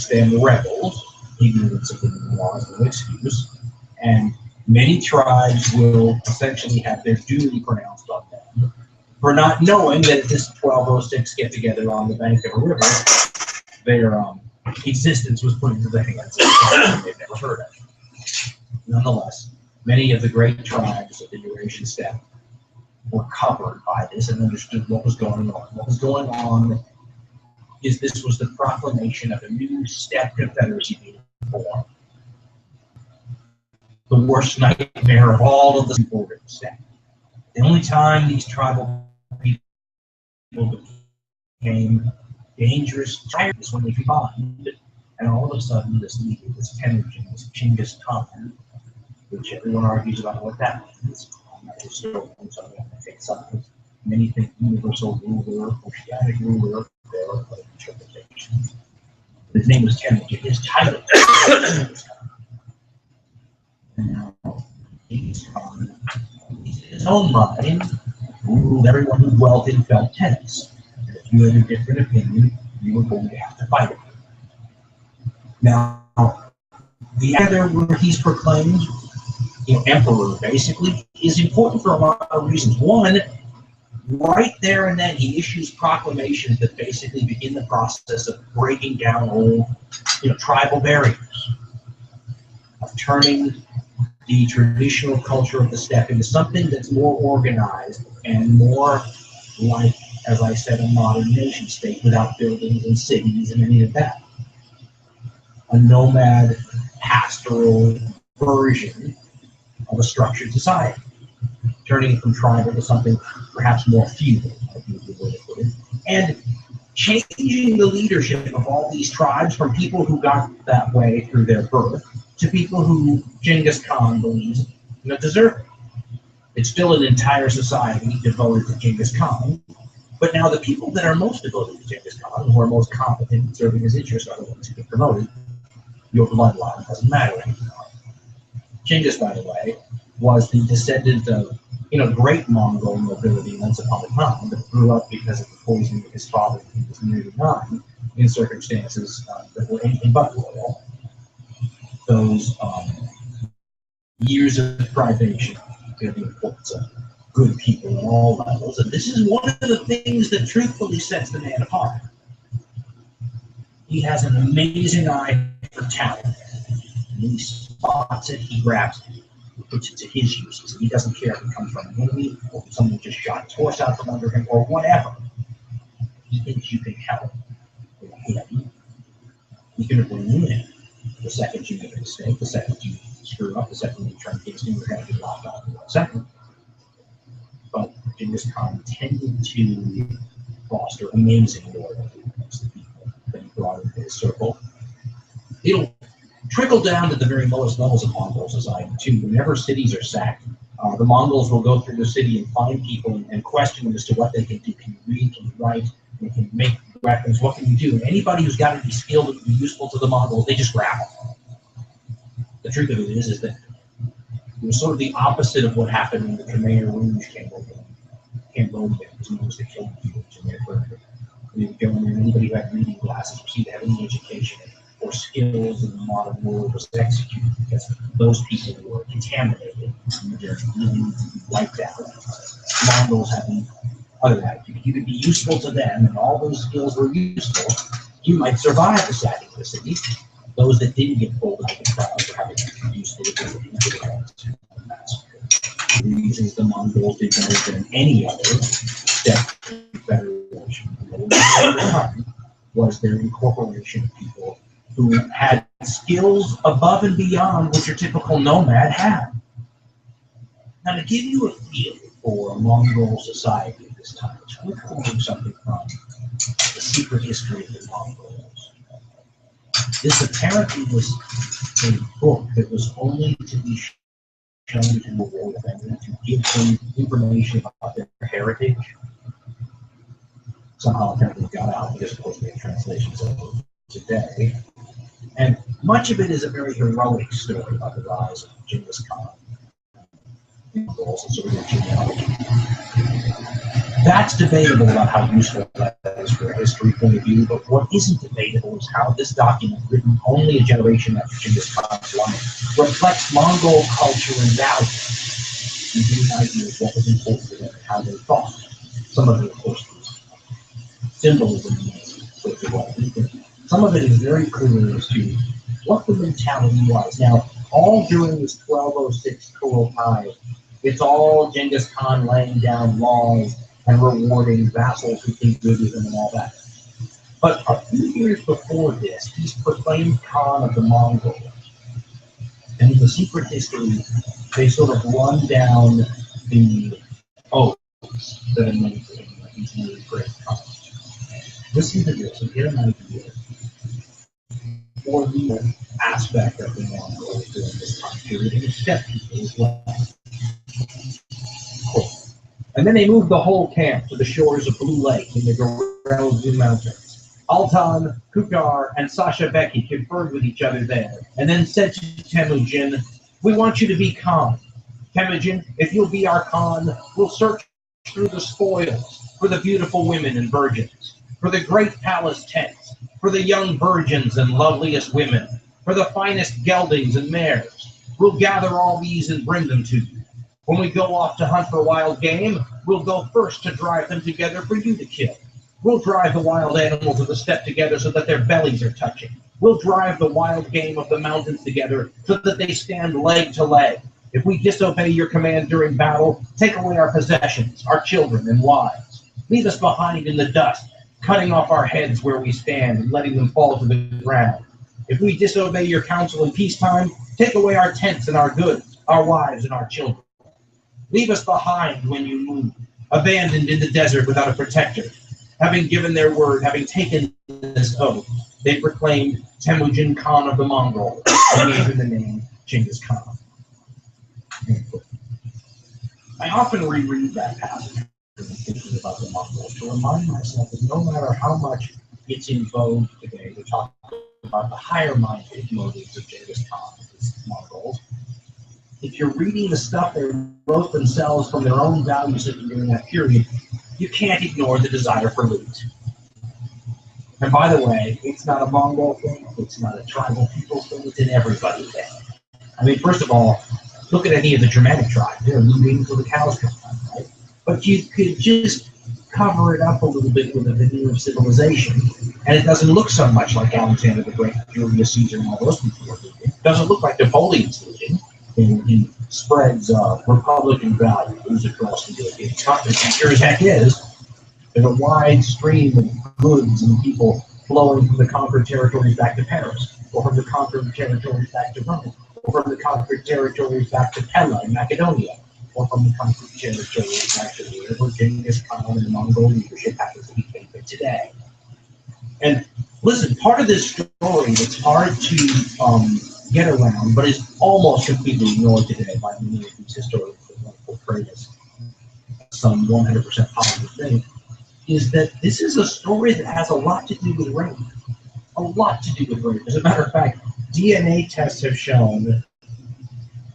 against them rebels, ignorance of the laws no excuse, and many tribes will essentially have their doom pronounced on them for not knowing that at this 1206 get together on the bank of a river, their existence was put into the hands of someone they've never heard of. Nonetheless, many of the great tribes of the Eurasian steppe were covered by this and understood what was going on. What was going on is this was the proclamation of a new steppe confederacy being formed. The worst nightmare of all of the people in the steppe. The only time these tribal people became dangerous is when they combined, and all of a sudden this leader, this energy, this Genghis Khan, which everyone argues about what that means. So I'm going to take sides. Many think universal ruler, oceanic ruler, there are other interpretations. His name was Temujin. His title now Genghis Khan, in his own mind, ruled everyone who dwelt in felt tenants. And if you had a different opinion, you were going to have to fight it. Now, the other where he's proclaimed, emperor basically, is important for a lot of reasons. One, right there and then he issues proclamations that basically begin the process of breaking down old, tribal barriers, of turning the traditional culture of the steppe into something that's more organized and more like, as I said, a modern nation state without buildings and cities and any of that. A nomad pastoral version of a structured society, turning it from tribal to something perhaps more feudal, I think the way to put it, and changing the leadership of all these tribes from people who got that way through their birth to people who Genghis Khan believes deserve it. It's still an entire society devoted to Genghis Khan, but now the people that are most devoted to Genghis Khan, who are most competent in serving his interests, are the ones who get promoted. Your bloodline doesn't matter anymore. Genghis, by the way, was the descendant of great Mongol nobility once upon a time, that grew up because of the poisoning of his father when he was nearly 9 in circumstances that were anything but royal. Those years of privation, the importance of good people at all levels, and this is one of the things that truthfully sets the man apart. He has an amazing eye for talent. And he spots it, he grabs it, he puts it to his uses. And he doesn't care if it comes from an enemy or if someone just shot his horse out from under him or whatever. He thinks you can help him. He's going to bring you in. The second you make a mistake, the second you screw up, the second you turn against him, you're going to get locked off in 1 second. But Genghis Khan tended to foster amazing loyalty amongst the people that he brought into his circle. It'll trickle down to the very lowest levels of Mongol society too. Whenever cities are sacked, the Mongols will go through the city and find people and question them as to what they can do. Can you read? Can you write? Can you make weapons? What can you do? And anybody who's got to be skilled and be useful to the Mongols, they just grab them. The truth of it is that it was sort of the opposite of what happened when the Khmer Rouge came over. Cambodia was known as the killing fields in their country. They would go in there, and anybody who had reading glasses or seemed to have any education or skills in the modern world was executed because those people were contaminated and they're really wiped out. Mongols had the other attitude. You could be useful to them, and all those skills were useful. You might survive the sacking of the city. Those that didn't get pulled out of the crowd for having useful abilities to the massacre. The reasons the Mongols did better than any other steppe federation was their incorporation of people who had skills above and beyond what your typical nomad had. Now, to give you a feel for Mongol society at this time, we're quoting something from The Secret History of the Mongols. This apparently was a book that was only to be shown to the royal family to give them information about their heritage. Somehow apparently got out because, of course, we have translations of it today. And much of it is a very heroic story about the rise of Genghis Khan. Mongols and sort of their genealogy. That's debatable about how useful that is for a history point of view, but what isn't debatable is how this document, written only a generation after Genghis Khan's life, reflects Mongol culture and values. Gives you an idea of what was important to them and how they thought. Some of it, of course, is symbolism, but some of it is very clear as to what the mentality was. Now, all during this 1206 Kurultai, it's all Genghis Khan laying down laws and rewarding vassals who think good of him and all that. But a few years before this, he's proclaimed Khan of the Mongols. And in the secret history, they sort of run down the oaths that are made to him, like he's a really great Khan. Listen to this and get an idea for the aspect of the Mongols during this time period, and step people as well. Cool. And then they moved the whole camp to the shores of Blue Lake in the Gorelzu Mountains. Altan, Kukar, and Sasha Beki conferred with each other there, and then said to Temujin, "We want you to be Khan. Temujin, if you'll be our Khan, we'll search through the spoils for the beautiful women and virgins, for the great palace tents, for the young virgins and loveliest women, for the finest geldings and mares. We'll gather all these and bring them to you. When we go off to hunt for wild game, we'll go first to drive them together for you to kill. We'll drive the wild animals of the steppe together so that their bellies are touching. We'll drive the wild game of the mountains together so that they stand leg to leg. If we disobey your command during battle, take away our possessions, our children and wives. Leave us behind in the dust, cutting off our heads where we stand and letting them fall to the ground. If we disobey your counsel in peacetime, take away our tents and our goods, our wives and our children. Leave us behind when you move, abandoned in the desert without a protector." Having given their word, having taken this oath, they proclaimed Temujin Khan of the Mongols and gave him the name Genghis Khan. I often reread that passage when thinking about the Mongols to remind myself that no matter how much it's in vogue today to talk about the higher-minded motives of Genghis Khan and his Mongols, if you're reading the stuff they wrote themselves from their own value system during that period, you can't ignore the desire for loot. And by the way, it's not a Mongol thing, it's not a tribal people thing, it's an everybody thing. I mean, first of all, look at any of the Germanic tribes. They're looting until the cows come home, right? But you could just cover it up a little bit with a veneer of civilization, and it doesn't look so much like Alexander the Great, Julius Caesar, and all those people are looting. It doesn't look like Napoleon's looting. He spreads Republican values across the European continent. Sure as heck is. There's a wide stream of goods and people flowing from the conquered territories back to Paris, or from the conquered territories back to Rome, or from the conquered territories back to Pella in Macedonia, or from the conquered territories back to wherever Genghis Khan and the Mongol leadership happens to be capable today. And listen, part of this story that's hard to get around, but is almost completely ignored today by many of these historians that want to portray this some 100% positive thing, is that this is a story that has a lot to do with rape. A lot to do with rape. As a matter of fact, DNA tests have shown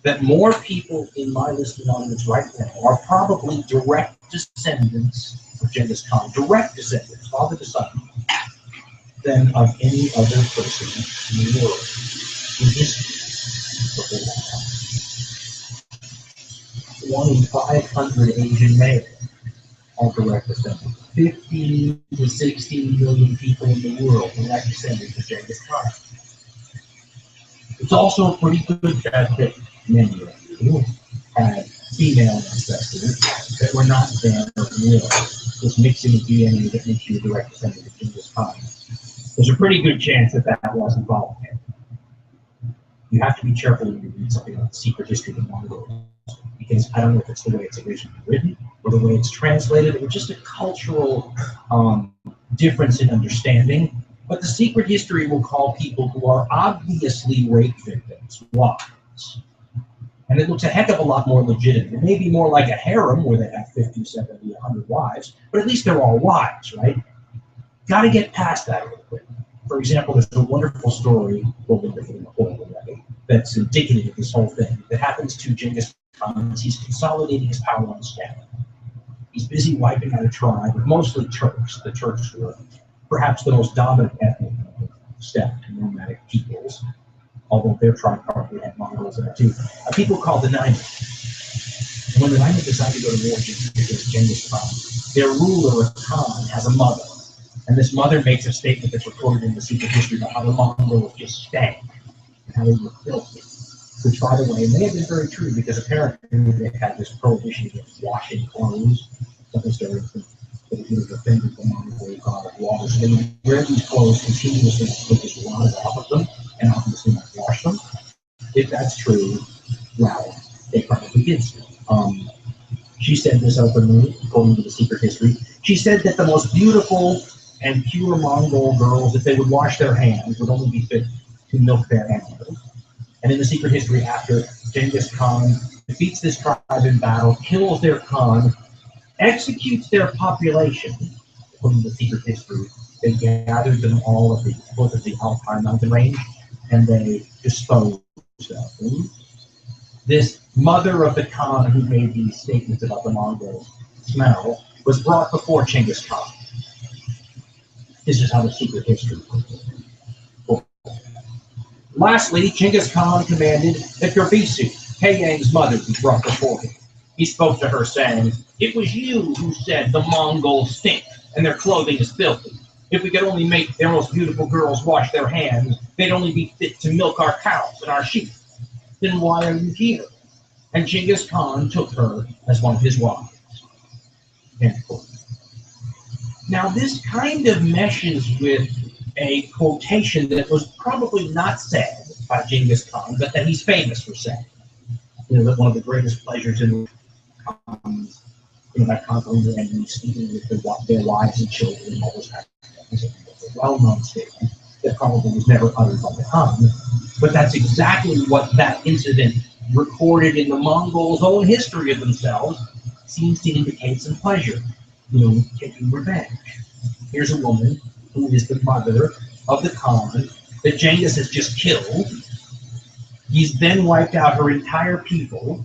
that more people in my listening audience right now are probably direct descendants of Genghis Khan, direct descendants, father to son, than of any other person in the world. In history, 1 in 500 Asian males are direct descendants. 50 to 60 million people in the world are direct descendants of Genghis Khan. It's also a pretty good bet that many of you had female ancestors that were not there or real. This mixing of DNA that makes you a direct descendant of Genghis Khan. There's a pretty good chance that that was involved here. You have to be careful when you read something like Secret History of the Mongols, because I don't know if it's the way it's originally written, or the way it's translated, or just a cultural difference in understanding. But the secret history will call people who are obviously rape victims wives. And it looks a heck of a lot more legitimate. It may be more like a harem where they have 50, 70, 100 wives, but at least they're all wives, right? Got to get past that a little bit. For example, there's a wonderful story, that's indicative of this whole thing, that happens to Genghis Khan as he's consolidating his power on steppe. He's busy wiping out a tribe of mostly Turks. The Turks were perhaps the most dominant ethnic steppe nomadic peoples, although their tribe probably had Mongols in it too. A people called the Naimid. And when the Naimid decided to go to war against Genghis Khan, their ruler, Khan, has a mother. And this mother makes a statement that's recorded in the secret history about how the Mongols just stank and how they were filthy. Which, by the way, may have been very true because apparently they had this prohibition against washing clothes. Something started that it would have offended the Mongol god of water. So they would wear these clothes continuously with this water off of them and obviously not wash them. If that's true, well, they probably did so. She said this openly, according to the secret history. She said that the most beautiful and pure Mongol girls, if they would wash their hands, would only be fit to milk their animals. And in the secret history, after Genghis Khan defeats this tribe in battle, kills their Khan, executes their population, according to the secret history, they gathered them all at the foot of the Alpine mountain range, and they disposed of them. This mother of the Khan who made these statements about the Mongols' smell was brought before Genghis Khan. This is how the secret history puts it. Lastly, Genghis Khan commanded that Gerbisu, Taeyang's mother, be brought before him. He spoke to her, saying, "It was you who said the Mongols stink and their clothing is filthy. If we could only make their most beautiful girls wash their hands, they'd only be fit to milk our cows and our sheep. Then why are you here?" And Genghis Khan took her as one of his wives. Now, this kind of meshes with a quotation that was probably not said by Genghis Khan, but that he's famous for saying. That one of the greatest pleasures in by conquering their enemies, speaking with their wives and children, and all those kinds of things. It's a well-known statement that probably was never uttered by the Khan, but that's exactly what that incident recorded in the Mongols' own history of themselves seems to indicate some pleasure, taking revenge. Here's a woman who is the mother of the Khan that Genghis has just killed. He's then wiped out her entire people.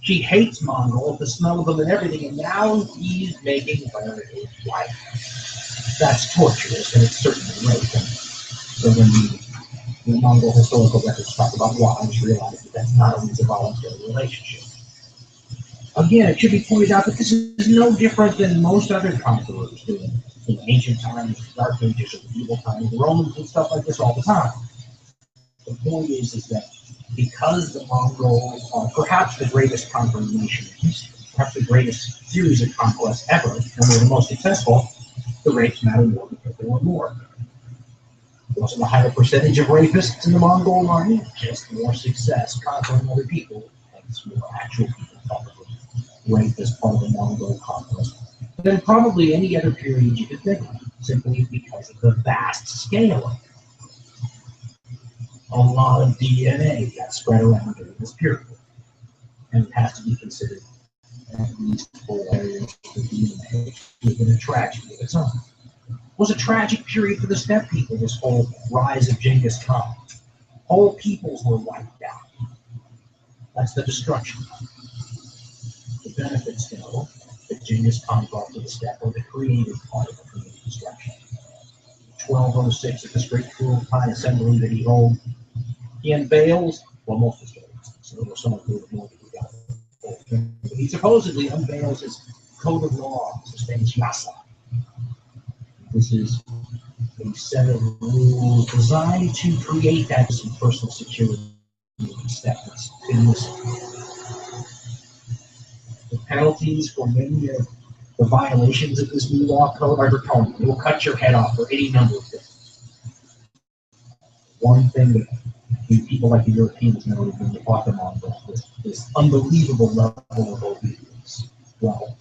She hates Mongols, the smell of them and everything, and now he's making her his wife. That's torturous, and it's certainly rape. So when the Mongol historical records talk about wives, realize that that's not always a voluntary relationship. Again, it should be pointed out that this is no different than most other conquerors doing in ancient times, dark ages, or medieval times. The Romans did stuff like this all the time. The point is that because the Mongols are perhaps the greatest conquering nation in history, perhaps the greatest series of conquests ever, and they're the most successful, the rapes matter more because there were more. There wasn't a higher percentage of rapists in the Mongol army, just more success conquering other people, hence more actual people probably raped as part of the Mongol conquest than probably any other period you could think of, simply because of the vast scale of it. A lot of DNA got spread around during this period, and it has to be considered at least for areas of DNA within a tragedy of its own. It was a tragic period for the steppe people, this whole rise of Genghis Khan. Whole peoples were wiped out. That's the destruction. The benefits, though, that Genghis Khan brought to the steppe are the creative part of the creative destruction. 1206 at this great Kurultai assembly that he held, he unveils, well, most of the stories, so there was some of the more that we got. He supposedly unveils his code of laws, his famous Yasa. This is a set of rules designed to create that some personal security in the steppe. That's famous. The penalties for many of the violations of this new law code are draconian. It will cut your head off for any number of things. One thing that people like the Europeans noted when they fought the Mongols was this unbelievable level of obedience. Well,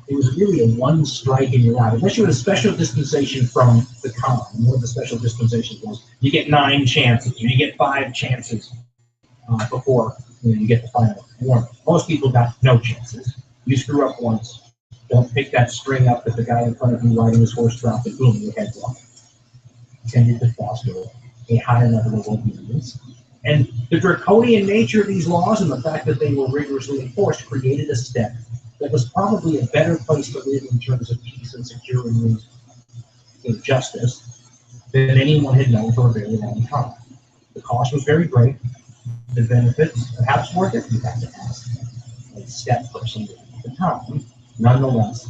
it was really a one strike and you're out. Unless you had a special dispensation from the Khan. One of the special dispensations was you get 9 chances, you get 5 chances before you get the final warning. Most people got no chances. You screw up once, don't pick that string up that the guy in front of you riding his horse dropped, and boom, your head's off. Tended to foster a higher level of obedience. And the draconian nature of these laws and the fact that they were rigorously enforced created a steppe that was probably a better place to live in terms of peace and security and justice than anyone had known for a very long time. The cost was very great. The benefits, perhaps worth it, you have to ask a steppe person at the time. Nonetheless,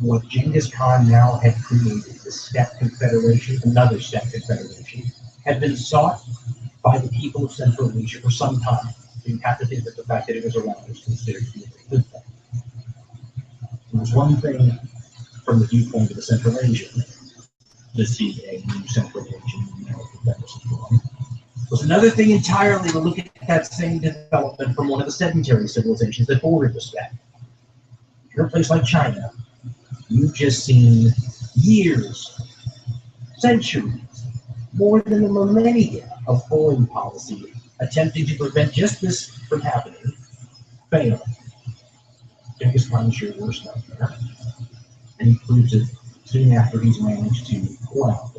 what Genghis Khan now had created, the Steppe Confederation, another Steppe Confederation, had been sought by the people of Central Asia for some time. So you have to think that the fact that it was around was considered to be a very good thing. There was one thing from the viewpoint of the Central Asian to see a new Central Asian Confederacy form. Was another thing entirely to look at that same development from one of the sedentary civilizations that bordered the steppe. If you're a place like China, you've just seen years, centuries, more than a millennia of foreign policy attempting to prevent just this from happening, fail. Genghis Khan is your worst nightmare, and he proves it soon after he's managed to quell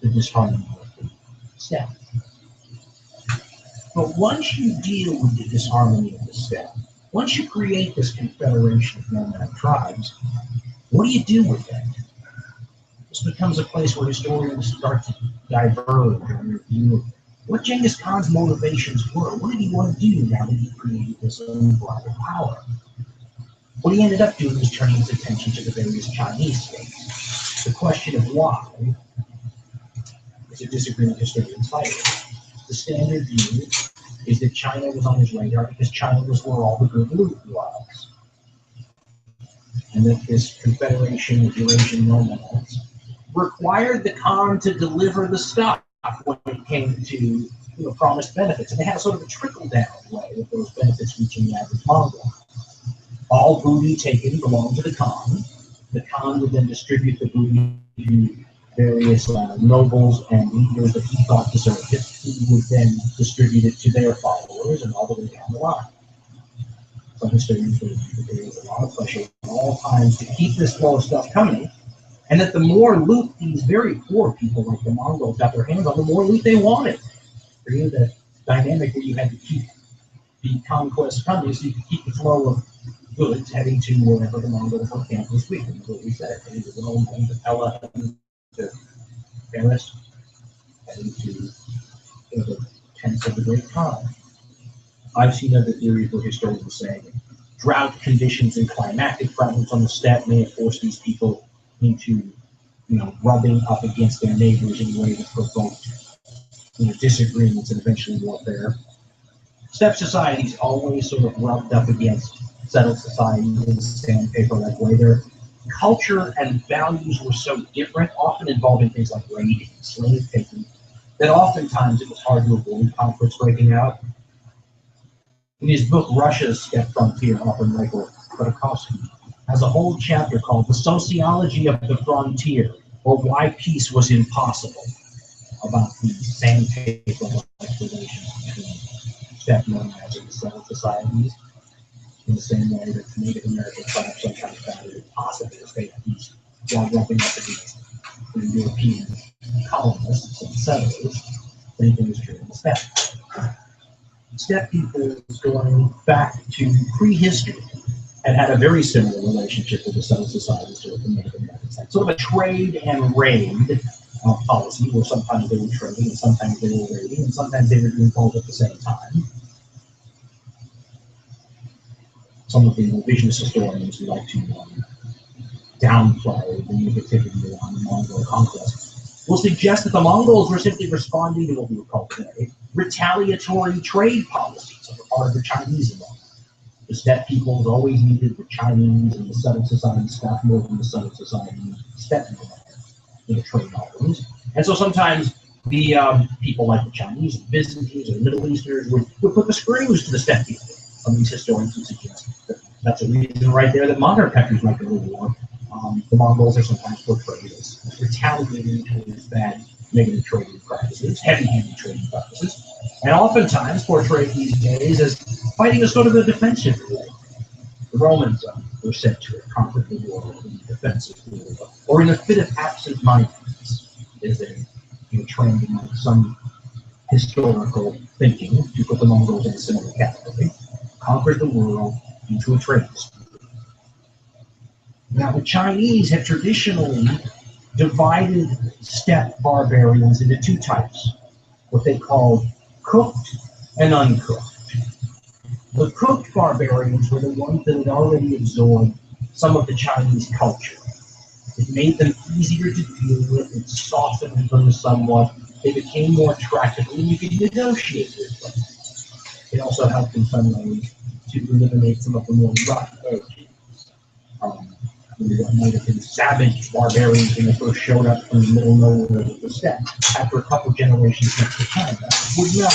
the disharmony of the steppe. But once you deal with the disharmony of the steppe, once you create this confederation of nomadic tribes, what do you do with that? This becomes a place where historians start to diverge on their view of what Genghis Khan's motivations were. What did he want to do now that he created this unbridled power? What he ended up doing was turning his attention to the various Chinese states. The question of why is a disagreement historians fight over. The standard view is that China was on his radar because China was where all the good loot was. And that this confederation of Eurasian nomads required the Khan to deliver the stuff when it came to promised benefits. And they had sort of a trickle-down way of those benefits reaching the average Mongol. All booty taken belonged to the Khan. The Khan would then distribute the booty to various nobles and leaders that he thought deserved it. He would then distribute it to their followers and all the way down the line. Some historians believe that there was a lot of pressure at all times to keep this flow of stuff coming, and that the more loot these very poor people like the Mongols got their hands on, the more loot they wanted. Created a dynamic where you had to keep the conquest coming so you could keep the flow of goods heading to wherever the Mongols were camped this week. And what we said, heading to Rome, heading to Pella, heading to Paris, heading to the tents of the Great Khan. I've seen other theories where historians say drought conditions and climatic problems on the steppe may have forced these people into, rubbing up against their neighbors in a way that provoked, disagreements and eventually warfare. Steppe societies always sort of rubbed up against settled societies in a sandpaper-like way. Their culture and values were so different, often involving things like raiding, slave taking, that oftentimes it was hard to avoid conflicts breaking out. In his book, Russia's Steppe Frontier, author Michael Khodorkovsky has a whole chapter called The Sociology of the Frontier, or Why Peace Was Impossible, about the sandpaper-like relations between steppe nomads and settled societies, in the same way that Native American tribes sometimes found it impossible to stay at peace while rubbing up against the European colonists and settlers. Same thing is true in the steppe. Steppe people going back to prehistory and had a very similar relationship with the settled societies to the Native Americans. Sort of a trade and raid policy where sometimes they were trading and sometimes they were raiding and sometimes they were doing both at the same time. Some of the revisionist historians who like to downplay the negativity around the Mongol conquest will suggest that the Mongols were simply responding to what we would call today retaliatory trade policies on the part of the Chinese alone. The steppe peoples always needed the Chinese and the settled society stuff more than the settled society steppe in the trade offerings. And so sometimes the people like the Chinese and Byzantines or the Middle Easterners would put the screws to the steppe people. Some of these historians would suggest that that's a reason right there that modern countries might go to war. The Mongols are sometimes portrayed as retaliating towards bad negative trading practices, heavy-handed trading practices, and oftentimes portrayed these days as fighting a sort of a defensive war. The Romans were said to have conquered the world in a defensive war, or in a fit of absent-mindedness, is a trend in some historical thinking to put the Mongols in a similar category. Conquered the world into a trade dispute. Now, the Chinese have traditionally divided steppe barbarians into two types, what they call cooked and uncooked. The cooked barbarians were the ones that had already absorbed some of the Chinese culture. It made them easier to deal with, it softened them somewhat, they became more tractable, and you could negotiate with them. It also helped in some ways to eliminate some of the more rough edges. What might have been savage barbarians when they first showed up from the middle nowhere of the steppe. After a couple generations next to China, would now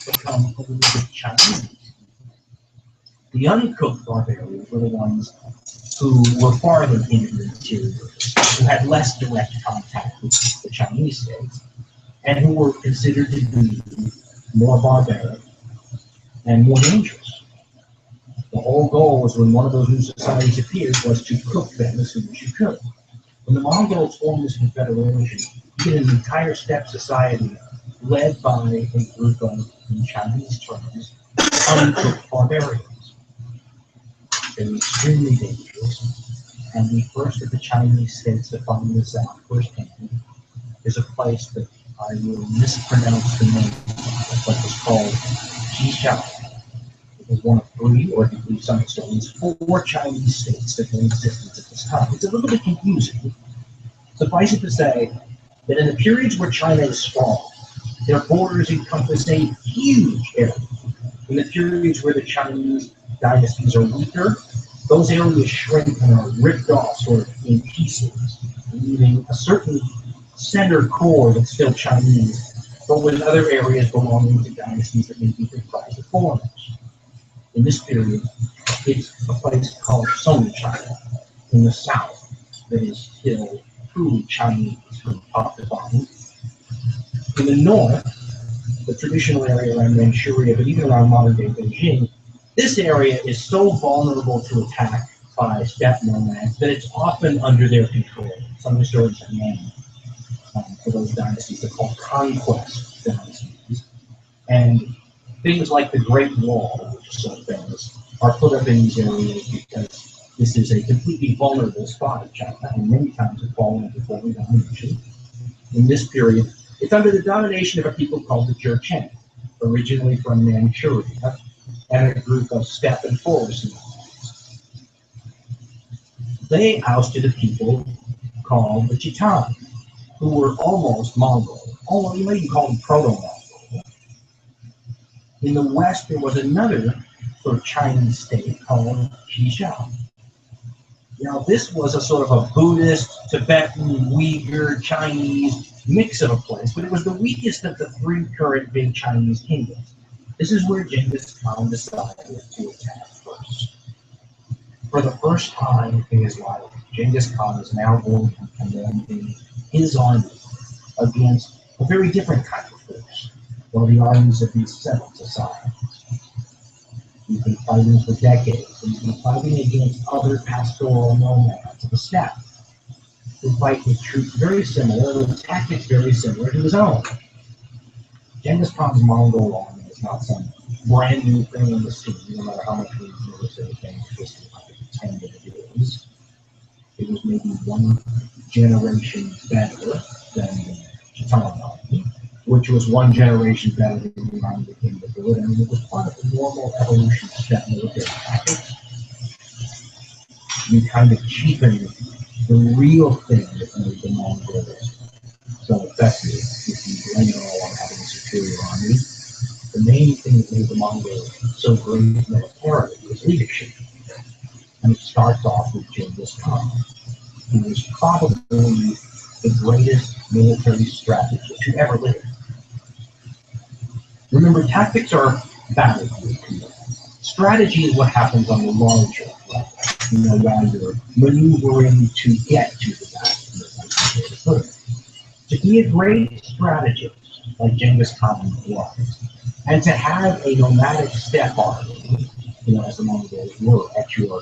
become a little bit Chinese. The uncooked barbarians were the ones who were farther into the interior, who had less direct contact with the Chinese states, and who were considered to be more barbaric and more dangerous. The whole goal was, when one of those new societies appeared, was to cook them as soon as you could. When the Mongols formed this confederation, you get an entire steppe society led by a group of, in Chinese terms, uncooked barbarians. They were extremely dangerous, and the first of the Chinese states to find this out firsthand is a place that I will mispronounce the name of what was called Xishao. It was one of three, or at least some historians, four Chinese states that were in existence at this time. It's a little bit confusing. Suffice it to say that in the periods where China is strong, their borders encompass a huge area. In the periods where the Chinese dynasties are weaker, those areas shrink and are ripped off sort of in pieces, leaving a certain center core that's still Chinese, but with other areas belonging to dynasties that may be comprised of foreigners. In this period, it's a place called Song China in the south that is still truly Chinese from top to bottom. In the north, the traditional area around Manchuria, but even around modern-day Beijing, this area is so vulnerable to attack by steppe nomads that it's often under their control. Some historians have named for those dynasties, they're called conquest dynasties. And things like the Great Wall, which is so famous, are put up in these areas because this is a completely vulnerable spot of China, and many times have fallen into foreign domination. In this period, it's under the domination of a people called the Jurchen, originally from Manchuria, and a group of steppe and forest nomads. They ousted a people called the Khitan, who were almost Mongol, although you might even call them proto-Mongol. In the west, there was another sort of Chinese state called Xishao. Now, this was a sort of a Buddhist, Tibetan, Uyghur, Chinese mix of a place, but it was the weakest of the three current big Chinese kingdoms. This is where Genghis Khan decided to attack first. For the first time in his life, Genghis Khan is now going to command his army against a very different kind of force, one of the armies of these seven societies. He's been fighting for decades, and he's been fighting against other pastoral nomads of the steppe, who fight with troops very similar, with tactics very similar to his own. Genghis Khan's Mongol army is not some brand new thing in the scene, no matter how much we notice anything history might pretend that it is. It was maybe one generation better than the Khitan army, which was one generation better than the army that came before it. I mean, it was part of the normal evolution of steppe military tactics. You kind of cheapen the real thing that made the Mongols so effective if you blame it all on having a superior army. The main thing that made the Mongols so great militarily was leadership. And it starts off with Genghis Khan, who was probably the greatest military strategist who ever lived. Remember, tactics are battlefield. Strategy is what happens on the larger level, while you're maneuvering to get to the battlefield. To be a great strategist, like Genghis Khan was, and to have a nomadic steppe army, as the Mongols were, at your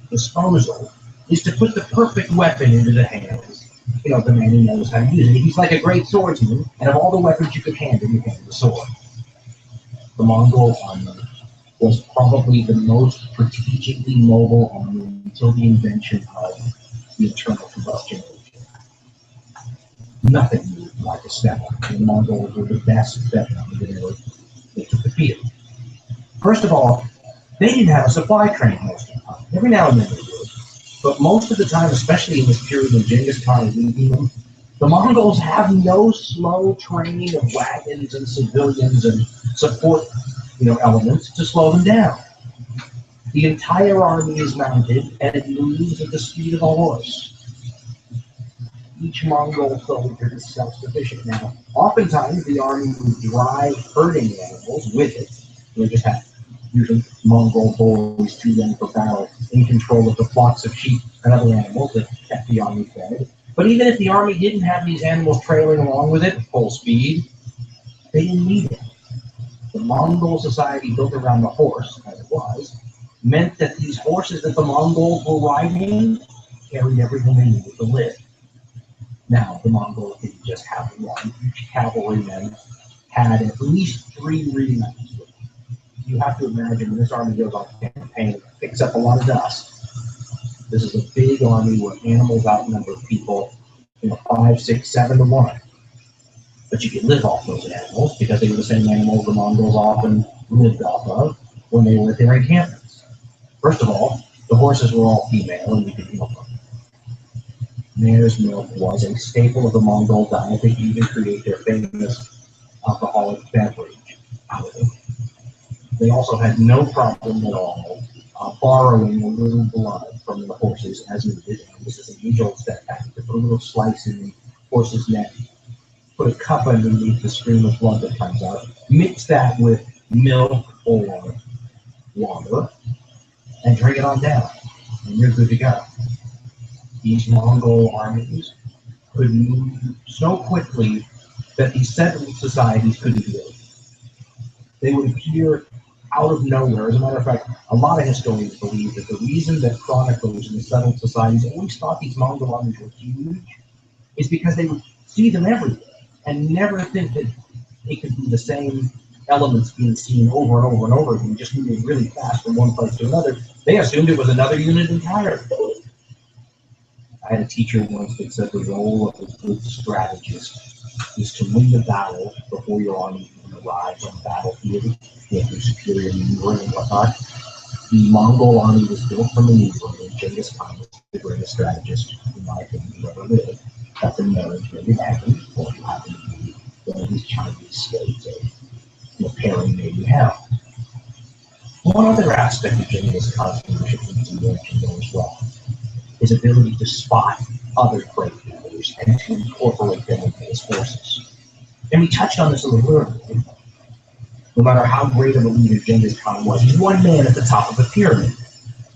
disposal, is to put the perfect weapon into the hands, the man who knows how to use it. He's like a great swordsman, and of all the weapons you could hand him, you hand him the sword. The Mongol army was probably the most strategically mobile army until the invention of the internal combustion engine. Nothing moved like a step. The Mongols were the best that they took the field. First of all, they didn't have a supply train most of the time. Every now and then they would. But most of the time, especially in this period when Genghis Khan is leading them, the Mongols have no slow train of wagons and civilians and support, elements to slow them down. The entire army is mounted and it moves at the speed of a horse. Each Mongol soldier is self-sufficient. Now, oftentimes the army would drive herding animals with it. They just have usually Mongol boys too young for battle in control of the flocks of sheep and other animals that kept the army fed. But even if the army didn't have these animals trailing along with it at full speed, they didn't need it. The Mongol society built around the horse, as it was, meant that these horses that the Mongols were riding carried everything they needed to live. Now, the Mongols didn't just have one. Each cavalryman had at least 3 remounts. You have to imagine when this army goes on campaign, it picks up a lot of dust. This is a big army where animals outnumber people, 5, 6, 7 to 1. But you could live off those animals because they were the same animals the Mongols often lived off of when they were at their encampments. First of all, the horses were all female and you could milk them. Mare's milk was a staple of the Mongol diet. They even create their famous alcoholic beverage out of it. They also had no problem at all borrowing a little blood from the horses as needed. And this is an age-old step back. To put a little slice in the horse's neck, put a cup underneath the stream of blood that comes out, mix that with milk or water, and drink it on down, and you're good to go. These Mongol armies could move so quickly that these settled societies couldn't do it. They would appear out of nowhere. As a matter of fact, a lot of historians believe that the reason that chroniclers in the settled societies always thought these Mongol armies were huge is because they would see them everywhere and never think that they could be the same elements being seen over and over and over again, just moving really fast from one place to another. They assumed it was another unit entirely. I had a teacher once that said the role of a good strategist is to win the battle before your army even arrives on the battlefield with your superior maneuvering and whatnot. The Mongol army was built from maneuvering, and Genghis Khan was the greatest strategist, in my opinion, who ever lived. That's a marriage maybe happened, or you happen to be one of these Chinese states, or pairing maybe hell. One other aspect of Genghis Khan's leadership needs to be mentioned as well. His ability to spot other great leaders and to incorporate them into his forces. And we touched on this a little earlier. No matter how great of a leader Genghis Khan was, he's one man at the top of the pyramid.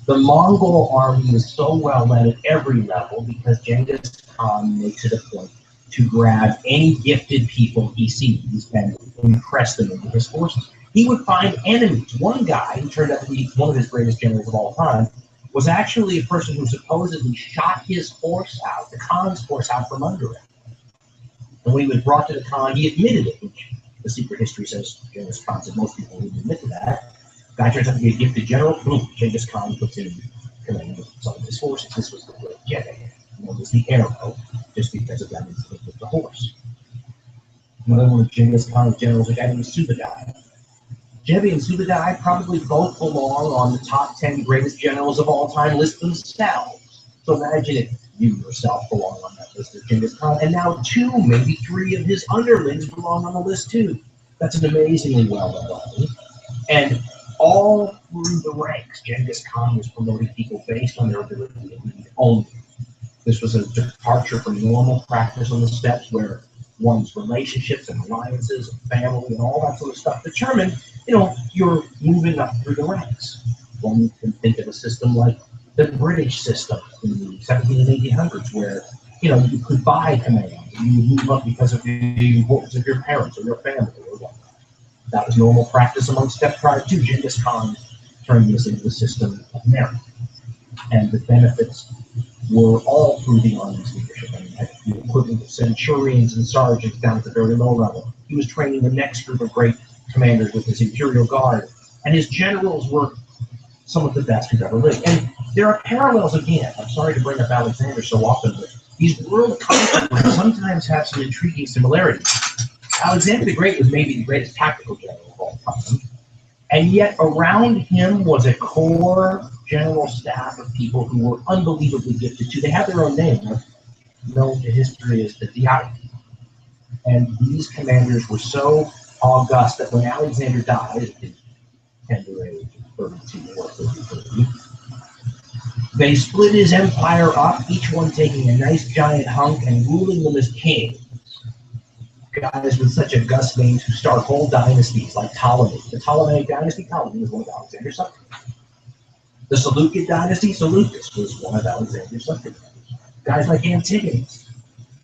The Mongol army is so well led at every level because Genghis Khan makes it a point to grab any gifted people he sees and impress them into his forces. He would find enemies. One guy, who turned out to be one of his greatest generals of all time, was actually a person who supposedly shot his horse out, the Khan's horse out from under him. And when he was brought to the Khan, he admitted it, which the secret history says Genghis Khan said most people wouldn't admit to that. Guy turns out to be a gifted general, boom, Genghis Khan puts in command of some of his forces. This was the great Jebi, known as the arrow, just because of that incident with the horse. Another one of Genghis Khan's generals, a guy named Subadai. Jebi and Subadai probably both belong on the top 10 greatest generals of all time list themselves. So imagine if you yourself belong on that list of Genghis Khan, and now 2, maybe 3 of his underlings belong on the list too. That's an amazingly well-led army. And all through the ranks, Genghis Khan was promoting people based on their ability to lead only. This was a departure from normal practice on the steppes where one's relationships and alliances and family and all that sort of stuff determine, you're moving up through the ranks. One can think of a system like the British system in the 1700s and 1800s where, you could buy command. You would move up because of the importance of your parents or your family or whatnot. That was normal practice among steppe tribes too. Genghis Khan turned this into a system of merit. And the benefits were all through the army's leadership. I mean, at the equivalent of centurions and sergeants down at the very low level. He was training the next group of great commanders with his Imperial Guard And his generals were some of the best who've ever lived. And there are parallels again. I'm sorry to bring up Alexander so often, but these world conquerors sometimes have some intriguing similarities. Alexander the Great was maybe the greatest tactical general of all time. And yet around him was a core general staff of people who were unbelievably gifted too. They have their own name, known to history as the Diari. And these commanders were so august that when Alexander died at his tender age of 32 or 33, they split his empire up, each one taking a nice giant hunk and ruling them as king. Guys with such august names who start whole dynasties like Ptolemy. The Ptolemaic dynasty, Ptolemy was one of Alexander's sons. The Seleucid dynasty, Seleucus was one of Alexander's sons. Guys like Antigonus,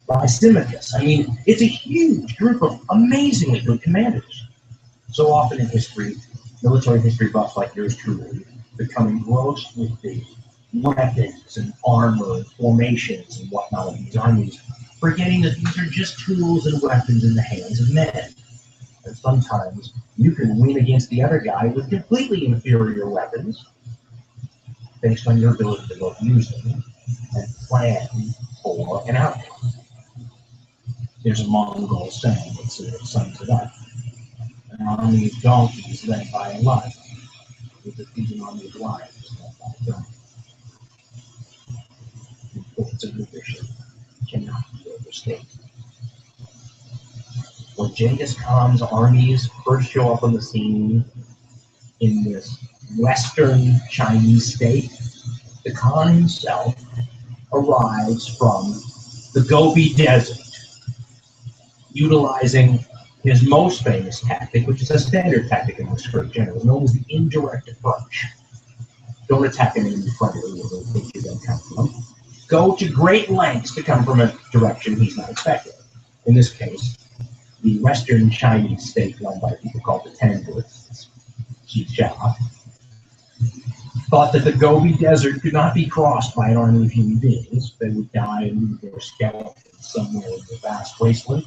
Lysimachus. I mean, it's a huge group of amazingly good commanders. So often in history, military history buffs like yours truly become engrossed with the weapons and armor and formations and whatnot of these armies, forgetting that these are just tools and weapons in the hands of men. And sometimes you can win against the other guy with completely inferior weapons based on your ability to both use them and plan for an outcome. There's a Mongol saying that sort of sums it up. An army of donkeys led by a lion will defeat an army of lions led by a donkey. The importance of leadership cannot be overstated. When Genghis Khan's armies first show up on the scene in this Western Chinese state, the Khan himself arrives from the Gobi Desert, utilizing his most famous tactic, which is a standard tactic in most great generals, known as the indirect approach. Don't attack an enemy frontally or they'll think you're going to come from him. Go to great lengths to come from a direction he's not expecting. In this case, the Western Chinese state run by people called the Tanguists, Xia, thought that the Gobi Desert could not be crossed by an army of human beings. They would die and leave their skeletons somewhere in the vast wasteland.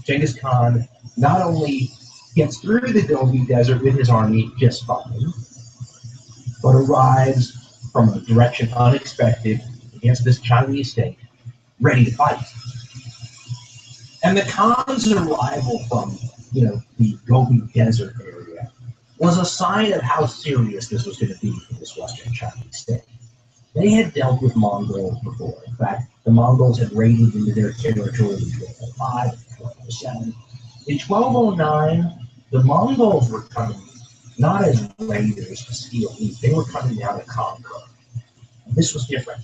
Genghis Khan not only gets through the Gobi Desert with his army just fine, but arrives from a direction unexpected against this Chinese state, ready to fight. And the Khan's arrival from, the Gobi Desert area was a sign of how serious this was going to be for this Western Chinese state. They had dealt with Mongols before. In fact, the Mongols had raided into their territory in 1205 and 1207. In 1209, the Mongols were coming not as raiders to steal meat, they were coming down to conquer. And this was different.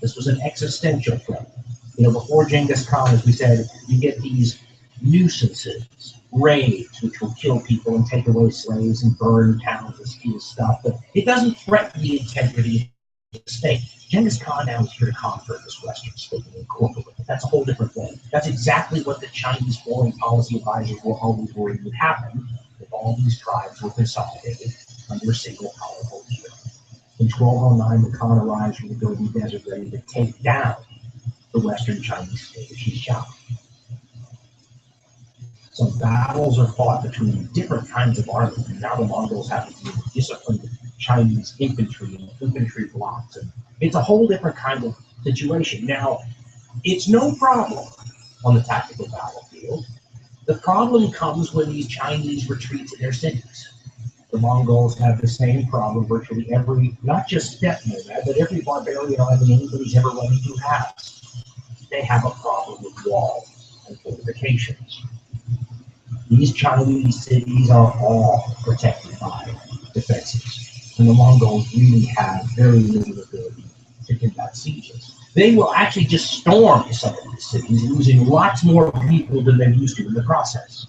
This was an existential threat. Before Genghis Khan, as we said, you get these nuisances, raids, which will kill people and take away slaves and burn towns and steal stuff, but it doesn't threaten the integrity of the state. Genghis Khan now is here to conquer this Western state and incorporate it. That's a whole different thing. That's exactly what the Chinese foreign policy advisors were always worried would happen if all these tribes were consolidated under a single powerful leader. In 1209, the Khan arrives from the Gobi Desert ready to take down the Western Chinese state of Xia. Some battles are fought between different kinds of armies, and now the Mongols have to deal with disciplined Chinese infantry and infantry blocks, and it's a whole different kind of situation. Now, it's no problem on the tactical battlefield. The problem comes when these Chinese retreat to their cities. The Mongols have the same problem virtually every, not just steppe nomad, but every barbarian army anybody's ever run into has. They have a problem with walls and fortifications. These Chinese cities are all protected by defenses, and the Mongols really have very little ability to conduct sieges. They will actually just storm some of these cities, losing lots more people than they're used to in the process.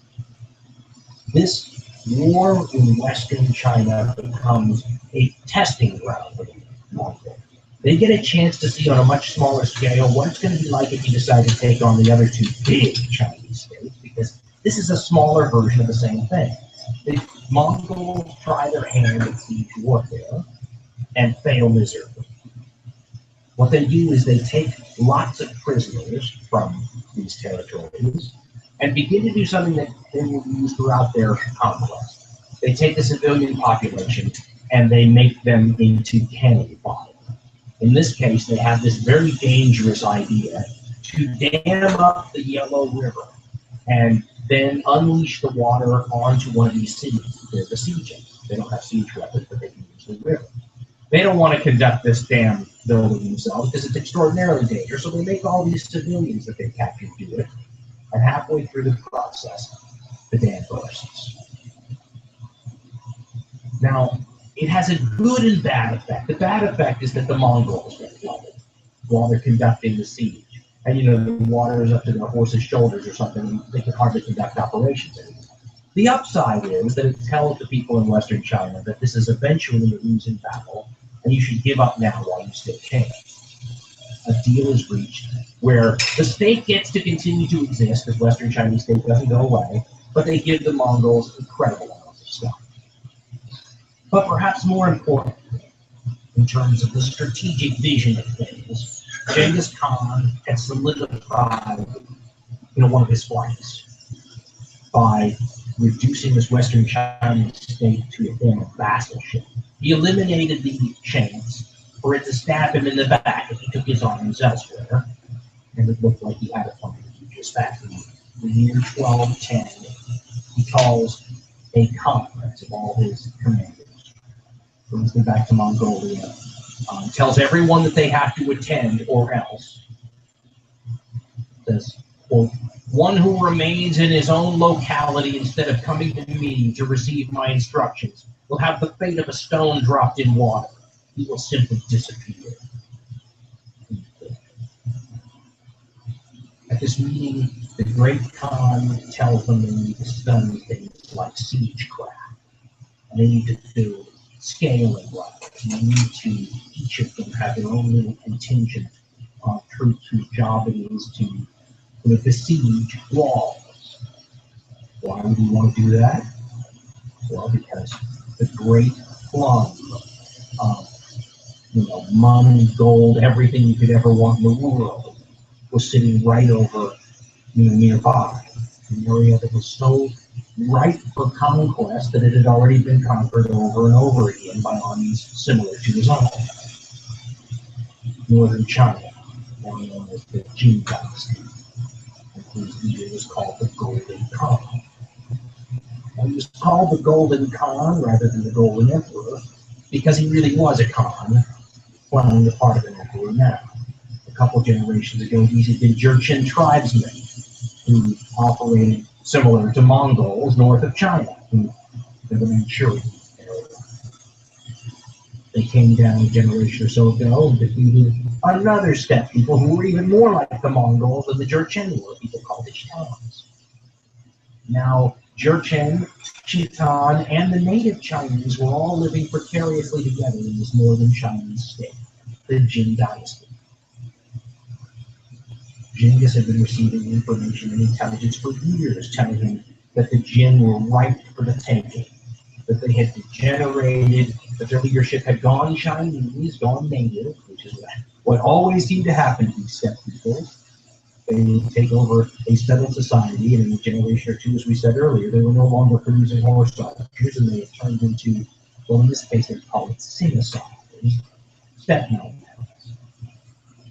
This war in Western China becomes a testing ground for the Mongols. They get a chance to see on a much smaller scale what it's going to be like if you decide to take on the other two big Chinese states, because this is a smaller version of the same thing. The Mongols try their hand at siege warfare and fail miserably. What they do is they take lots of prisoners from these territories and begin to do something that they will use throughout their conquest. They take the civilian population and they make them into cannon fodder. In this case, they have this very dangerous idea to dam up the Yellow River and then unleash the water onto one of these cities. They're besieging. They don't have siege weapons, but they can use the river. They don't want to conduct this dam building themselves because it's extraordinarily dangerous, so they make all these civilians that they captured do it, and halfway through the process, the dam bursts. Now, it has a good and bad effect. The bad effect is that the Mongols get flooded while they're conducting the siege. And the water is up to their horses' shoulders or something, and they can hardly conduct operations anymore. The upside is that it tells the people in Western China that this is eventually a losing battle, and you should give up now while you still can. A deal is reached where the state gets to continue to exist, because Western Chinese state doesn't go away, but they give the Mongols incredible amounts of stuff. But perhaps more importantly, in terms of the strategic vision of things, Genghis Khan had solidified one of his flanks by reducing this Western Chinese state to a form of vassalship. He eliminated the chance for it to stab him in the back if he took his armies elsewhere, and it looked like he had a plan to do just that. In the year 1210, he calls a conference of all his commanders, brings them back to Mongolia, tells everyone that they have to attend or else. Says, quote, "One who remains in his own locality instead of coming to me to receive my instructions will have the fate of a stone dropped in water. He will simply disappear." At this meeting, the great Khan tells them they need to study things like siegecraft, and they need to build scaling ladders. They need to, each of them have their own little contingent of troops whose job it is to besiege walls. Why would you want to do that? Well, because the great plum of money, gold, everything you could ever want in the world was sitting right over nearby, an area that was so ripe for conquest that it had already been conquered over and over again by armies similar to his own. Northern China, more known as the Jin Dynasty, whose leader was called the Golden Khan. Now, he was called the Golden Khan rather than the Golden Emperor because he really was a Khan, playing the part of an emperor now. A couple generations ago, these had been Jurchen tribesmen who operated similar to Mongols north of China, in the Manchurian area. They came down a generation or so ago and defeated another steppe people who were even more like the Mongols than the Jurchen were, people called the Chitans. Now, Jurchen, Khitan, and the native Chinese were all living precariously together in this northern Chinese state, the Jin Dynasty. Genghis had been receiving information and intelligence for years telling him that the Jin were ripe for the taking, that they had degenerated, that their leadership had gone Chinese, gone native, which is what always seemed to happen to these steppe people. They would take over a settled society, and in a generation or two, as we said earlier, they were no longer producing horse archers, and they had turned into, well, in this case, they call it singer-songers, steppe nomads.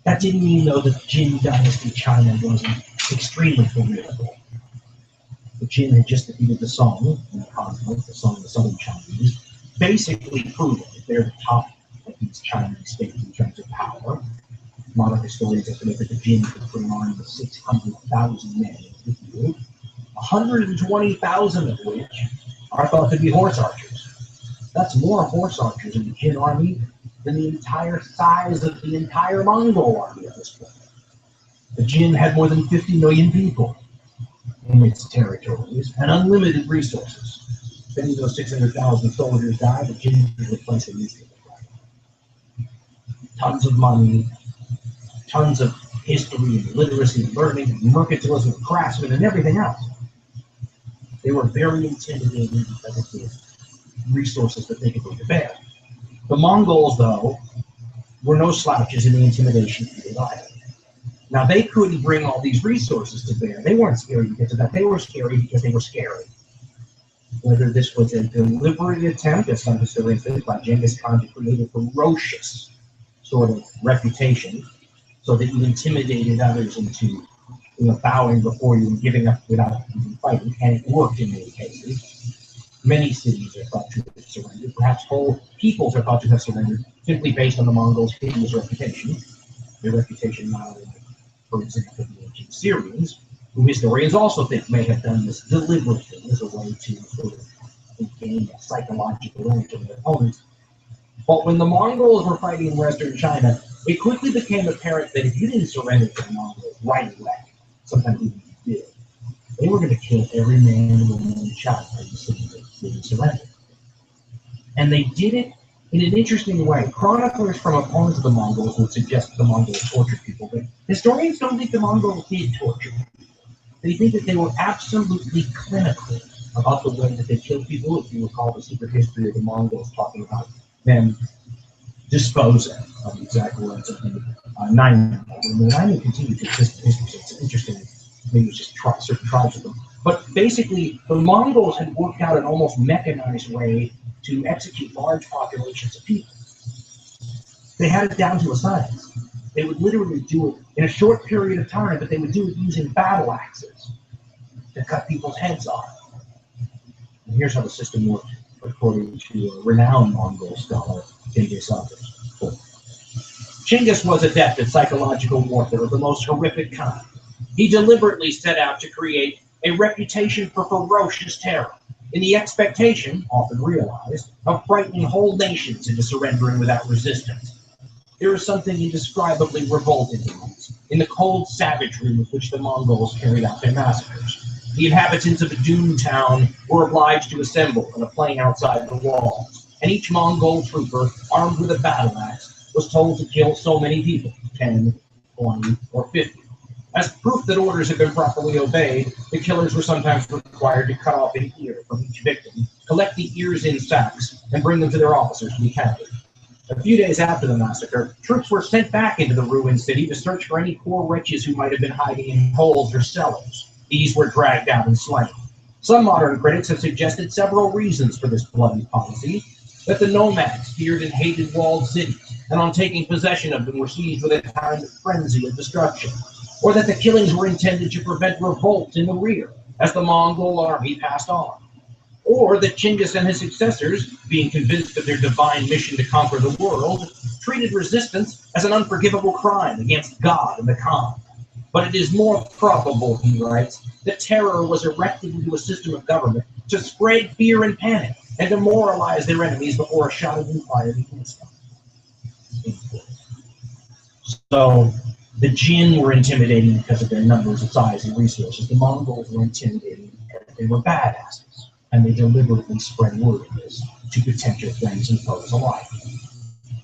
That didn't mean, though, that Jin Dynasty China wasn't extremely formidable. The Jin had just defeated the Song in the conflict, the Song of the Southern Chinese, basically proving that they're the top of these Chinese states in terms of power. Modern historians estimate that the Jin could put an army of 600,000 men in the field, 120,000 of which are thought to be horse archers. That's more horse archers in the Jin army than the entire size of the entire Mongol army at this point. The Jin had more than 50 million people in its territories and unlimited resources. If any of those 600,000 soldiers died, the Jin could replace them easily. Tons of money, tons of history and literacy and learning, and mercantilism, craftsmen, and everything else. They were very intimidating because of the resources that they could bring to bear. The Mongols, though, were no slouches in the intimidation field either. Now, they couldn't bring all these resources to bear. They weren't scary because of that. They were scary because they were scary. whether this was a deliberate attempt, as some historians think, by Genghis Khan to create a ferocious sort of reputation so that you intimidated others into bowing before you and giving up without even fighting, and it worked in many cases. Many cities are thought to have surrendered, perhaps whole peoples are thought to have surrendered simply based on the Mongols' hideous reputation. Their reputation not only, for example, the ancient Syrians, who historians also think may have done this deliberately as a way to sort of gain a psychological edge on their opponents. But when the Mongols were fighting in Western China, it quickly became apparent that if you didn't surrender to the Mongols right away, sometimes even if you did, they were going to kill every man and woman and child in the city that didn't surrender. And they did it in an interesting way. Chroniclers from opponents of the Mongols would suggest that the Mongols tortured people, but historians don't think the Mongols did torture people. They think that they were absolutely clinical about the way that they killed people. If you recall the secret history of the Mongols, talking about them disposing of the exact words of the Nine. And the Nine continue to exist in history, so it's interesting. Maybe it's just certain tribes of them. But basically, the Mongols had worked out an almost mechanized way to execute large populations of people. They had it down to a science. They would literally do it in a short period of time, but they would do it using battle axes to cut people's heads off. And here's how the system worked, according to a renowned Mongol scholar, Genghis Khan. Genghis was adept at psychological warfare of the most horrific kind. He deliberately set out to create a reputation for ferocious terror, in the expectation, often realized, of frightening whole nations into surrendering without resistance. There is something indescribably revolting in the cold savagery with which the Mongols carried out their massacres. The inhabitants of a doomed town were obliged to assemble on a plain outside the walls, and each Mongol trooper, armed with a battle axe, was told to kill so many people, 10, 20, or 50. As proof that orders had been properly obeyed, the killers were sometimes required to cut off an ear from each victim, collect the ears in sacks, and bring them to their officers to be counted. A few days after the massacre, troops were sent back into the ruined city to search for any poor wretches who might have been hiding in holes or cellars. These were dragged out and slain. Some modern critics have suggested several reasons for this bloody policy: that the nomads feared and hated walled cities, and on taking possession of them were seized with a kind of frenzy of destruction, or that the killings were intended to prevent revolt in the rear as the Mongol army passed on, or that Genghis and his successors, being convinced of their divine mission to conquer the world, treated resistance as an unforgivable crime against God and the Khan. But it is more probable, he writes, that terror was erected into a system of government to spread fear and panic and demoralize their enemies before a shot had been fired against them. So the Jin were intimidating because of their numbers and size and resources. The Mongols were intimidating because they were badasses, and they deliberately spread word of this to potential friends and foes alike.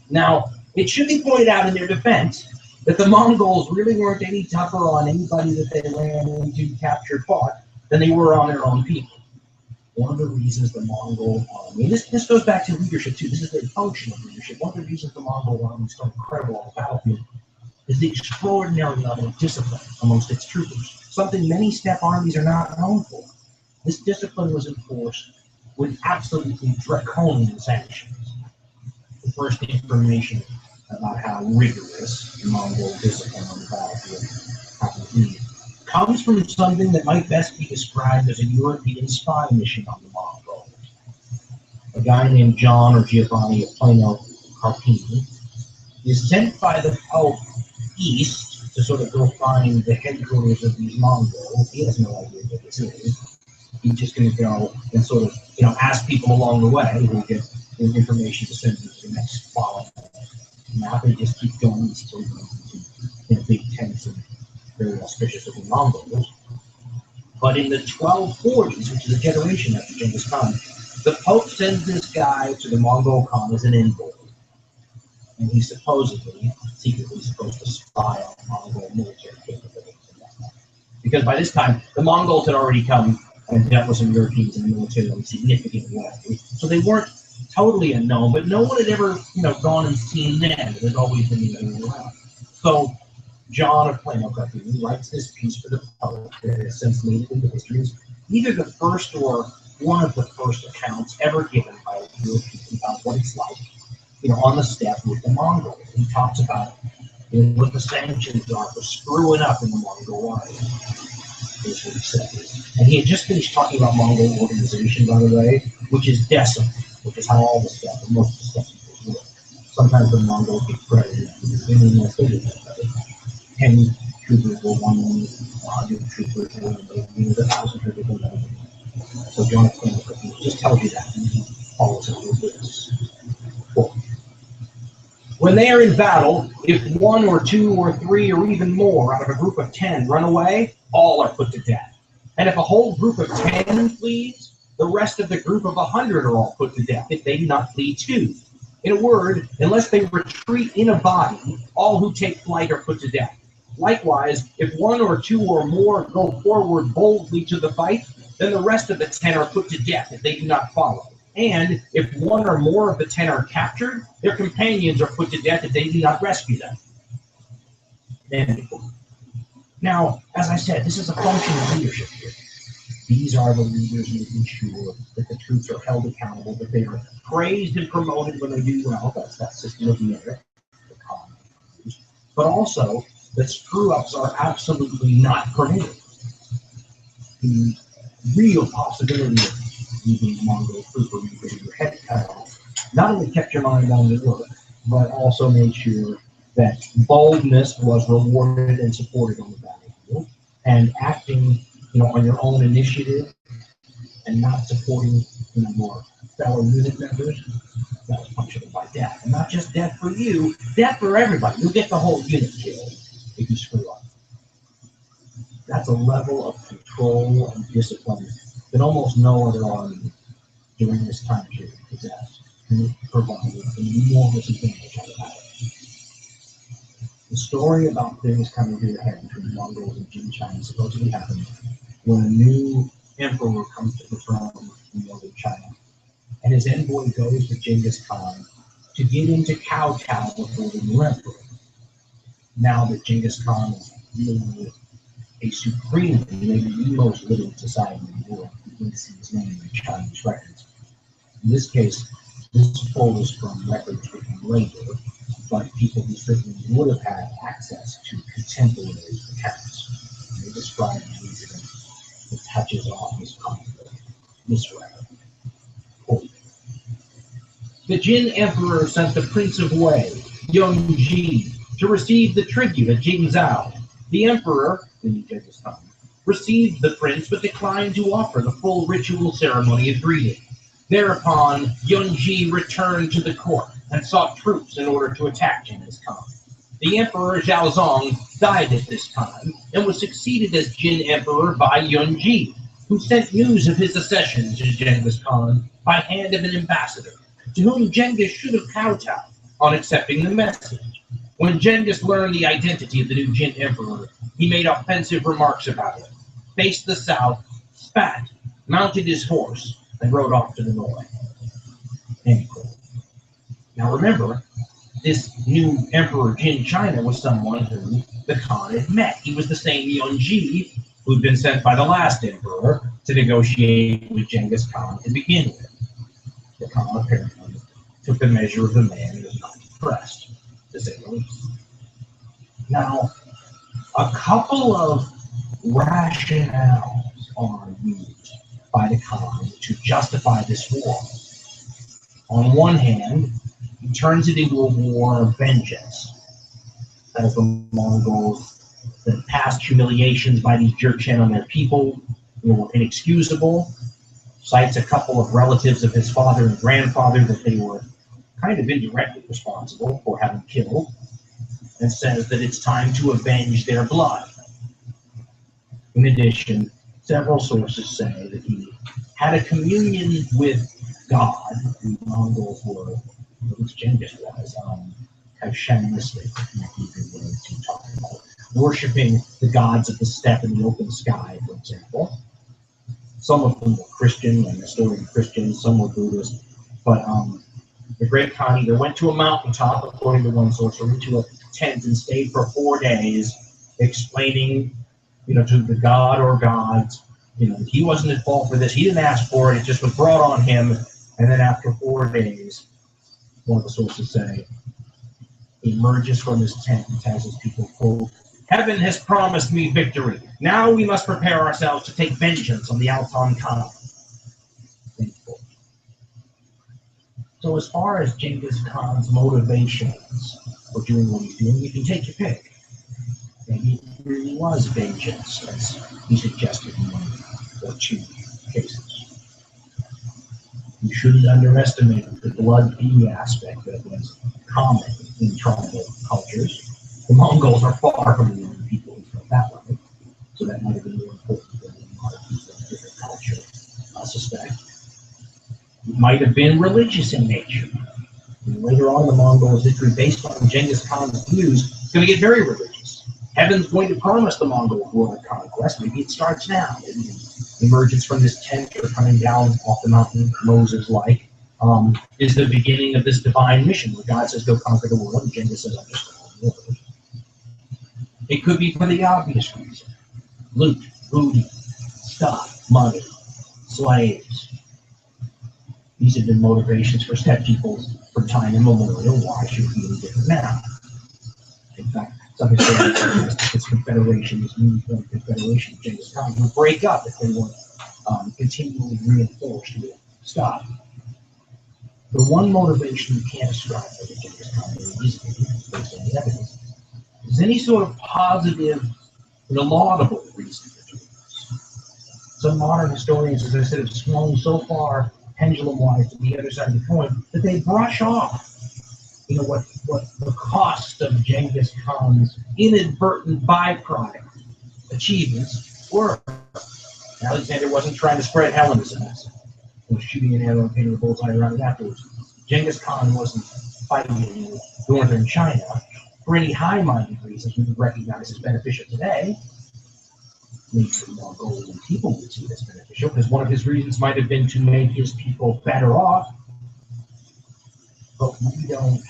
Now, it should be pointed out in their defense that the Mongols really weren't any tougher on anybody that they ran into, captured, fought, than they were on their own people. One of the reasons the Mongol army, and this goes back to leadership too, this is the function of leadership. One of the reasons the Mongol army is so incredible on the battlefield is the extraordinary level of discipline amongst its troopers, something many steppe armies are not known for. This discipline was enforced with absolutely draconian sanctions. The first information about how rigorous the Mongol discipline on the battlefield happened to be comes from something that might best be described as a European spy mission on the Mongols. A guy named John or Giovanni of Plano Carpini is sent by the Pope east to sort of go find the headquarters of these Mongols. He has no idea what this is. He's just going to go and sort of, ask people along the way who get information to send them to the next following. Now they just keep going east to big tents and very auspicious looking Mongols. But in the 1240s, which is a generation after Genghis Khan, the Pope sends this guy to the Mongol Khan as an envoy. And he's supposedly, secretly supposed to spy on Mongol military capabilities and whatnot. Because by this time, the Mongols had already come and dealt with some Europeans in a militarily significant way. So they weren't totally unknown, but no one had ever, gone and seen them. There's always been the around. So John of Plano Carpini writes this piece for the Pope that has since made it into history. It's either the first or one of the first accounts ever given by a European about what it's like, on the steppe with the Mongols. He talks about what the sanctions are for screwing up in the Mongol army. Is what he says. And he had just finished talking about Mongol organization, by the way, which is decimate, which is how all the steppe, and most of the steppe work. Sometimes the Mongols get credited for being more bigger than others. 10 troopers were 100 troopers were 1,000 troopers were 1,000. So John just tells you that, and he follows it with this. Cool. When they are in battle, if 1 or 2 or 3 or even more out of a group of 10 run away, all are put to death. And if a whole group of 10 flees, the rest of the group of 100 are all put to death if they do not flee too. In a word, unless they retreat in a body, all who take flight are put to death. Likewise, if 1 or 2 or more go forward boldly to the fight, then the rest of the 10 are put to death if they do not follow. And if 1 or more of the 10 are captured, their companions are put to death if they do not rescue them. Now, as I said, this is a function of leadership here. These are the leaders making sure that the troops are held accountable, that they are praised and promoted when they do well. That's that system of merit, the common values. But also that screw-ups are absolutely not permitted. The real possibility of leaving a Mongol trooper and getting your head cut off not only kept your mind on the work, but also made sure that boldness was rewarded and supported on the battlefield, and acting, on your own initiative and not supporting, your fellow unit members, that was punishable by death. And not just death for you, death for everybody. You'll get the whole unit killed if you screw up. That's a level of control and discipline that almost no other army during this time period possessed, and it provided an enormous advantage out of that. The story about things coming to a head between the Mongols and Jin China supposedly happened when a new emperor comes to the throne in northern China, and his envoy goes to Genghis Khan to get him to kowtow before the new emperor. Now that Genghis Khan is dealing with a supremely, maybe the most literate society in the world, you can see his name in Chinese records. In this case, this pulls from records written later, but people who certainly would have had access to contemporary accounts. And they describe these that touches off his conflict this way. Quote, the Jin Emperor sent the Prince of Wei, Yongji, to receive the tribute at Jingzhou. The Emperor, in Genghis Khan, received the prince but declined to offer the full ritual ceremony of greeting. Thereupon, Yongji returned to the court and sought troops in order to attack Genghis Khan. The Emperor Zhaozong died at this time and was succeeded as Jin Emperor by Yongji, who sent news of his accession to Genghis Khan by hand of an ambassador, to whom Genghis should have kowtowed on accepting the message. When Genghis learned the identity of the new Jin Emperor, he made offensive remarks about it, faced the south, spat, mounted his horse, and rode off to the north. End quote. Now remember, this new Emperor Jin China was someone who the Khan had met. He was the same Yongji who'd been sent by the last emperor to negotiate with Genghis Khan to begin with. The Khan apparently took the measure of the man and was not impressed, to say the least. Now, a couple of rationales are used by the Khan to justify this war. On one hand, he turns it into a war of vengeance. As the Mongols, the past humiliations by these Jurchen on their people were inexcusable, cites a couple of relatives of his father and grandfather that they were kind of indirectly responsible for having killed, and says that it's time to avenge their blood. In addition, several sources say that he had a communion with God. The Mongols were, which Genghis was, kind of shamanistic, to talk about, worshipping the gods of the steppe and the open sky, for example. Some of them were Christian and Nestorian Christians, some were Buddhist, but the great Khan either went to a mountaintop, according to one source, or into a tent and stayed for 4 days, explaining, to the god or gods He wasn't at fault for this. He didn't ask for it. It just was brought on him. And then after 4 days, one of the sources say, he emerges from his tent and tells his people, quote, "Heaven has promised me victory. Now we must prepare ourselves to take vengeance on the Altan Khan." So as far as Genghis Khan's motivations for doing what he's doing, you can take your pick. Maybe it really was vengeance, as he suggested in 1 or 2 cases. You shouldn't underestimate the blood-feud aspect that was common in tribal cultures. The Mongols are far from the only people who felt that way, so that might have been more important than a lot of people in a different culture suspect. It might have been religious in nature. And later on in the Mongol history, based on Genghis Khan's views, it's going to get very religious. Heaven's going to promise the Mongols world conquest. Maybe it starts now. Maybe the emergence from this tent or coming down off the mountain, Moses-like, is the beginning of this divine mission where God says, go conquer the world, and Genghis says, I'm just going to conquer the world. It could be for the obvious reason. Loot, booty, stuff, money, slaves. These have been motivations for steppe peoples for time immemorial. Why should it be any different now? In fact, some historians suggest this confederation, this newly formed confederation of Genghis Khan, would break up if they weren't continually reinforced with stuff. The one motivation you can't ascribe to Genghis Khan very easily, based on the evidence, is any sort of positive, laudable reason for doing this. Some modern historians, as I said, have swung so far pendulum-wise to the other side of the coin that they brush off, what the cost of Genghis Khan's inadvertent byproduct achievements were. Alexander wasn't trying to spread Hellenism. He was shooting an arrow and painting a bullseye around it afterwards. Genghis Khan wasn't fighting in northern China for any high-minded reasons we would recognize as beneficial today. Maybe the Mongolian people would see this beneficial, because one of his reasons might have been to make his people better off. But we don't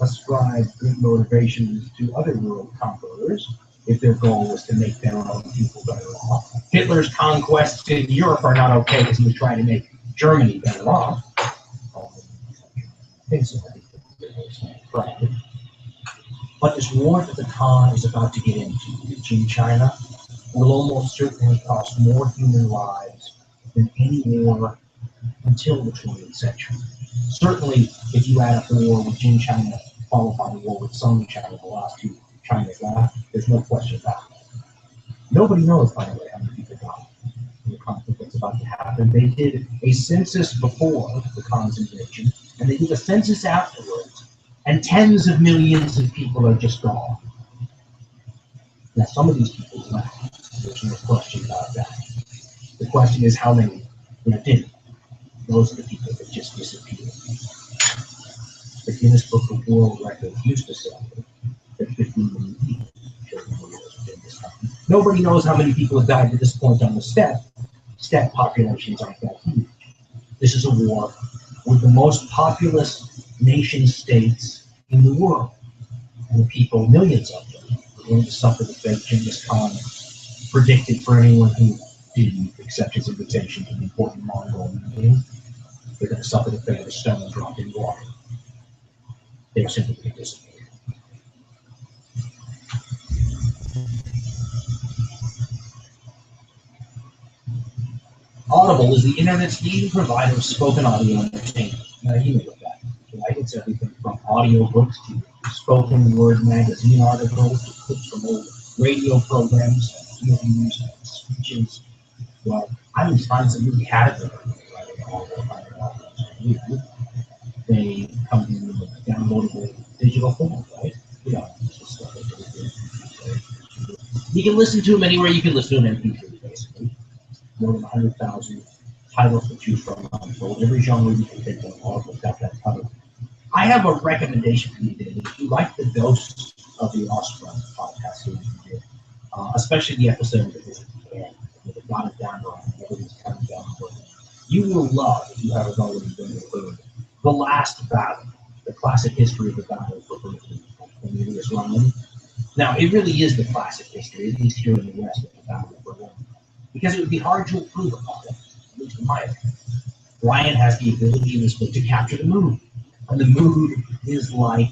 ascribe good motivations to other world conquerors if their goal was to make their own people better off. Hitler's conquests in Europe are not okay because he was trying to make Germany better off. Things like that. But this war that the Khan is about to get into in China will almost certainly cost more human lives than any war until the 20th century. Certainly, if you add up the war with Jin China, followed by the war with Sung China, the last 2 China's left, there's no question about it. Nobody knows, by the way, how many people died in the conflict that's about to happen. They did a census before the Khan's invasion, and they did a census afterwards, and tens of millions of people are just gone. Now, some of these people left. There's no question about that. The question is how many didn't. Those are the people that just disappeared. The Guinness Book of World Records used to say that 15 million people killed in the wars of Genghis Khan. Nobody knows how many people have died to this point on the steppe. Steppe populations aren't that huge. This is a war with the most populous nation states in the world. And the people, millions of them, are going to suffer the fate Genghis Khan predicted for anyone who didn't accept his invitation to the important Mongol meeting. They're going to suffer the fate of a stone dropped in water. They're simply going to disappear. Audible is the internet's leading provider of spoken audio entertainment. Now, you know what that means, right? It's everything from audiobooks to spoken word magazine articles to clips from old radio programs, interviews, and speeches. Well, I always find some really category writing all the time. They come in a downloadable digital form, right? This is stuff that they do. You can listen to them anywhere you can listen to an MP3, basically. More than 100,000 titles to choose from. So every genre you can think of, Audible's got that covered. I have a recommendation for you today. If you like the Ghosts of the Osprey podcast series we did, especially the episode that is with the God of Downright and everything's coming down the road, you will love, if you haven't already been heard, The Last Battle, the classic history of the battle for Britain in the U.S. Rome. Now, it really is the classic history, at least here in the West, of the Battle of Berlin. because it would be hard to improve upon it, at least in my opinion. Brian has the ability in this book to capture the mood, and the mood is like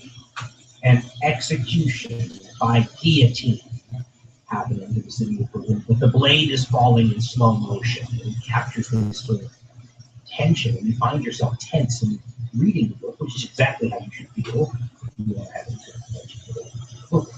an execution by guillotine happening to the city of Berlin, but the blade is falling in slow motion, and it captures this sort of tension, and you find yourself tense in reading the book, which is exactly how you should feel if you are having to attention to the book.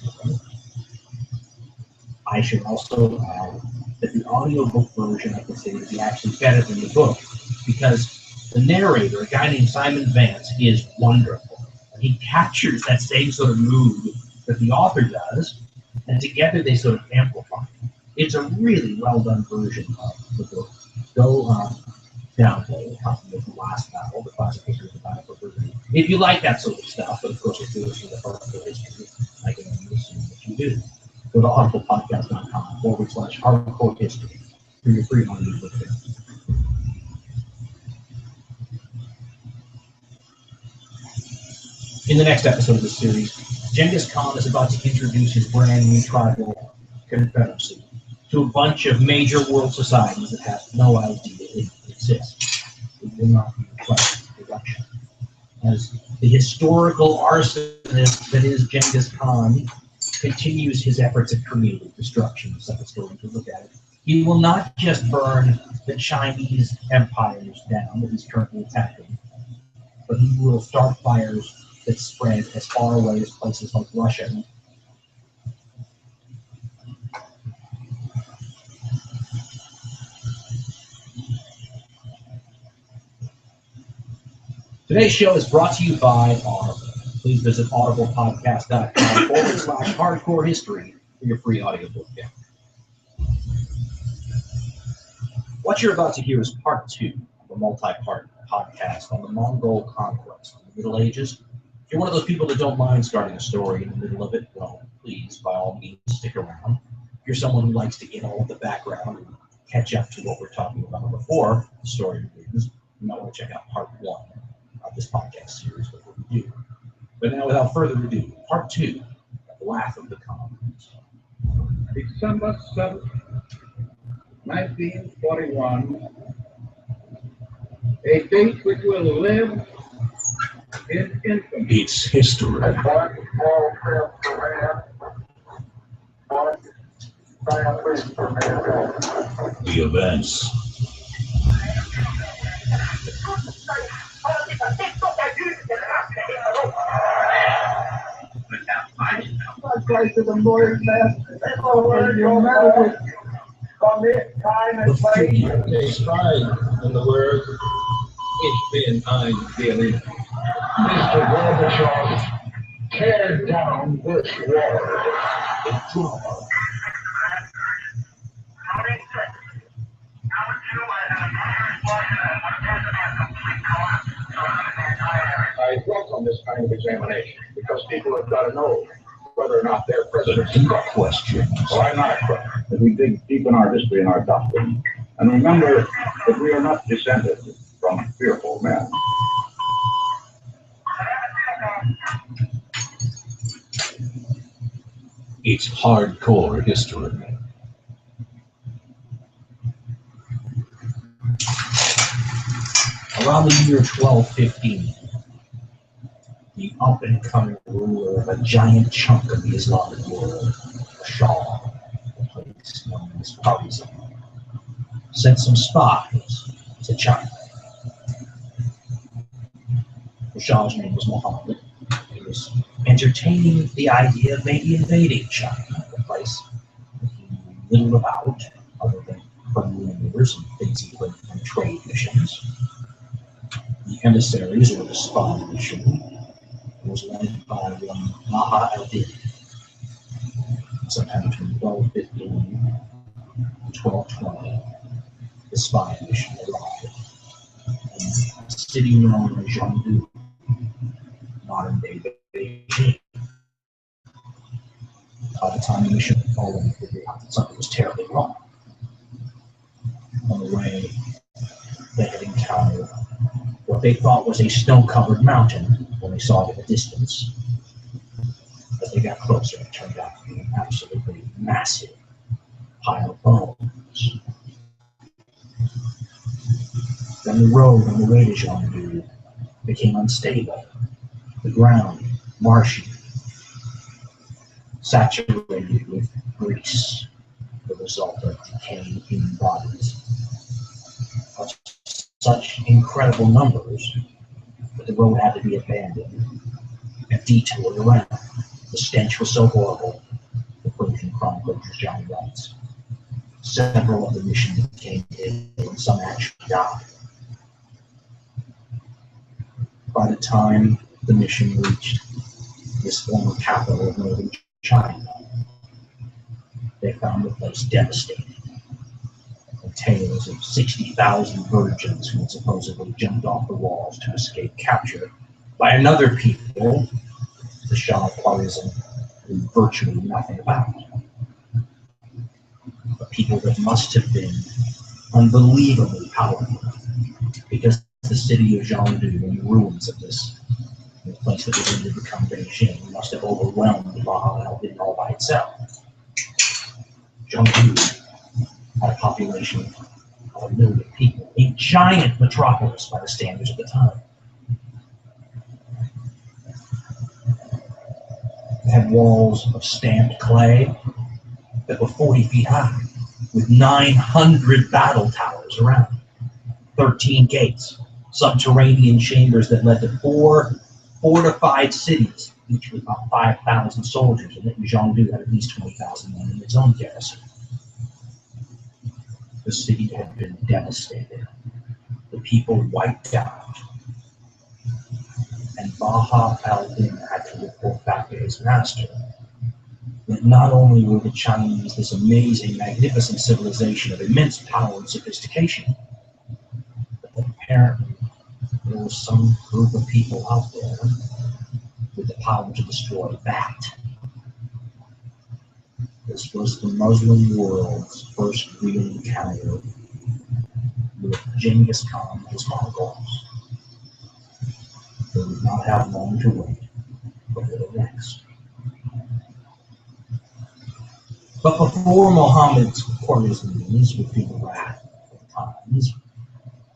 I should also add that the audiobook version, I consider to be actually better than the book, because the narrator, a guy named Simon Vance, is wonderful. And he captures that same sort of mood that the author does, and together they sort of amplify. It's a really well done version of the book. Go download a copy of The Last Battle, the classic history of the battle for Britain. If you like that sort of stuff, but of course if you're listening to hardcore history, I can only assume that you do. Go to audiblepodcast.com/hardcore history for your free audiobook there. In the next episode of this series, Genghis Khan is about to introduce his brand new tribal confederacy to a bunch of major world societies that have no idea it exists. It will not be a pleasant introduction. As the historical arsonist that is Genghis Khan continues his efforts at creative destruction, so it's going to look at it. He will not just burn the Chinese empires down that he's currently attacking, but he will start fires that spread as far away as places like Russia. Today's show is brought to you by Audible. Please visit audiblepodcast.com/hardcore history for your free audiobook download. What you're about to hear is part 2 of a multi-part podcast on the Mongol conquest in the Middle Ages. If you're one of those people that don't mind starting a story in the middle of it, well, please, by all means, stick around. If you're someone who likes to get all of the background and catch up to what we're talking about before the story begins, you might want to check out part 1 of this podcast series before we do. But now, without further ado, part 2 of The Wrath of the Khan. December 7th, 1941, a date which will live in infamy. It's history. One small step for man, one giant leap for mankind. The events. Christ is a more master. Humanity commit time and place. They strive in the word, it's been time daily. Mr. Gorbachev, tear down this wall. The drama. I welcome this kind of examination because people have got to know whether or not their The president deep questions. Well, I'm not a crook. As we dig deep in our history and our doctrine, and remember that we are not descended from fearful men. It's hardcore history. Around the year 1215, the up-and-coming ruler of a giant chunk of the Islamic world, the Shah, a place known as Persia, sent some spies to China. The Shah's name was Muhammad. He was entertaining the idea of maybe invading China, a place that he knew little about, other than from rumors and things he learned from trade missions. The emissaries, or the spy mission, was led by one Maha al-Din. Sometime between 1215 and 1220, the spy mission arrived in a city known as Zhengdu, modern-day Beijing. By the time the mission had fallen, they figured out that something was terribly wrong. On the way, they had encountered what they thought was a snow-covered mountain when they saw it in the distance. As they got closer, it turned out to be an absolutely massive pile of bones. Then the road on the way to Zhongdu became unstable, the ground marshy, saturated with grease, the result of decaying human bodies of such incredible numbers that the road had to be abandoned and detoured around. The stench was so horrible, the Persian chronicler John writes. Several of the mission became ill and some actually died. By the time the mission reached this former capital of northern China, they found the place devastating. And tales of 60,000 virgins who had supposedly jumped off the walls to escape capture by another people, the Shah of Khwarizm, knew virtually nothing about. A people that must have been unbelievably powerful, because the city of Zhongdu and the ruins of this place that was going to become Beijing must have overwhelmed Baha al-Din all by itself. Zhongdu had a population of 1 million people, a giant metropolis by the standards of the time. It had walls of stamped clay that were 40 feet high, with 900 battle towers around, 13 gates, subterranean chambers that led to 4 fortified cities, each with about 5,000 soldiers, and Zhongdu had at least 20,000 men in its own garrison. The city had been devastated, the people wiped out, and Baha al-Din had to report back to his master that not only were the Chinese this amazing, magnificent civilization of immense power and sophistication, but that apparently there was some group of people out there with the power to destroy that. This was the Muslim world's first real encounter with Genghis Khan and his Mongols. They would not have long to wait for the next. But before Muhammad's Khwarizmis would feel the wrath of the times,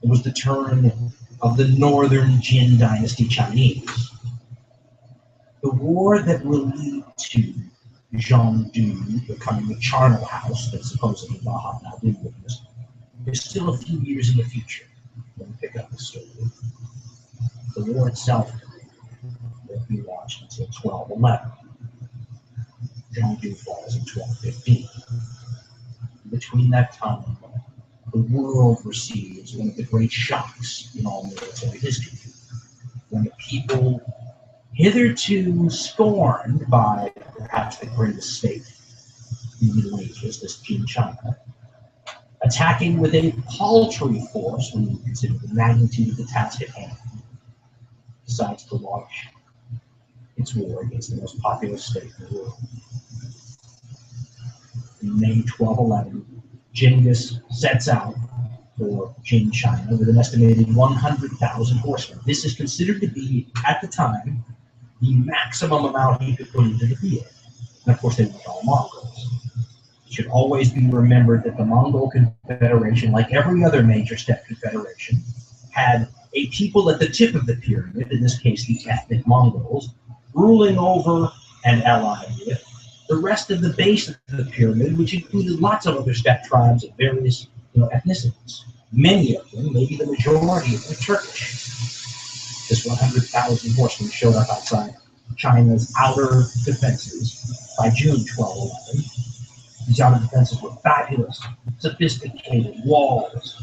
it was the turn of the northern Jin dynasty Chinese. The war that will lead to Zhongdu becoming the charnel house that supposedly Baha al-Din witnessed is still a few years in the future when we pick up the story. The war itself won't be launched until 1211. Zhongdu falls in 1215. Between that time, the world receives one of the great shocks in all military history, when the people hitherto scorned by perhaps the greatest state in the Middle Ages, this Jin China, attacking with a paltry force when you consider the magnitude of the task at hand, decides to launch its war against the most populous state in the world. In May 1211, Genghis sets out for Jin China with an estimated 100,000 horsemen. This is considered to be, at the time, the maximum amount he could put into the field. And of course, they weren't all Mongols. It should always be remembered that the Mongol Confederation, like every other major steppe confederation, had a people at the tip of the pyramid, in this case the ethnic Mongols, ruling over and allied with the rest of the base of the pyramid, which included lots of other steppe tribes of various ethnicities. Many of them, maybe the majority of them, Turkish. This 100,000 horsemen showed up outside China's outer defenses by June 1211. These outer defenses were fabulous, sophisticated walls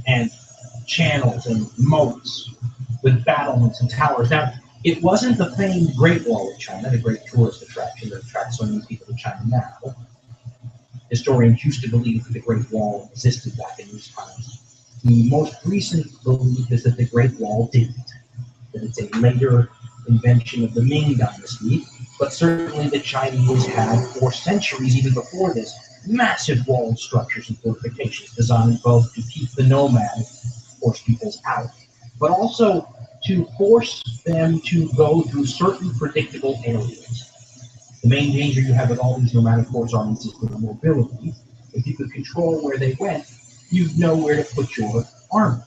and channels and moats with battlements and towers. Now, it wasn't the famed Great Wall of China, the great tourist attraction that attracts so many people to China now. Historians used to believe that the Great Wall existed back in these times. The most recent belief is that the Great Wall didn't, that it's a later invention of the Ming Dynasty, but certainly the Chinese had, for centuries even before this, massive walled structures and fortifications designed both to keep the nomad, force peoples out, but also to force them to go through certain predictable areas. The main danger you have with all these nomadic force armies is their mobility. If you could control where they went, you'd know where to put your armies.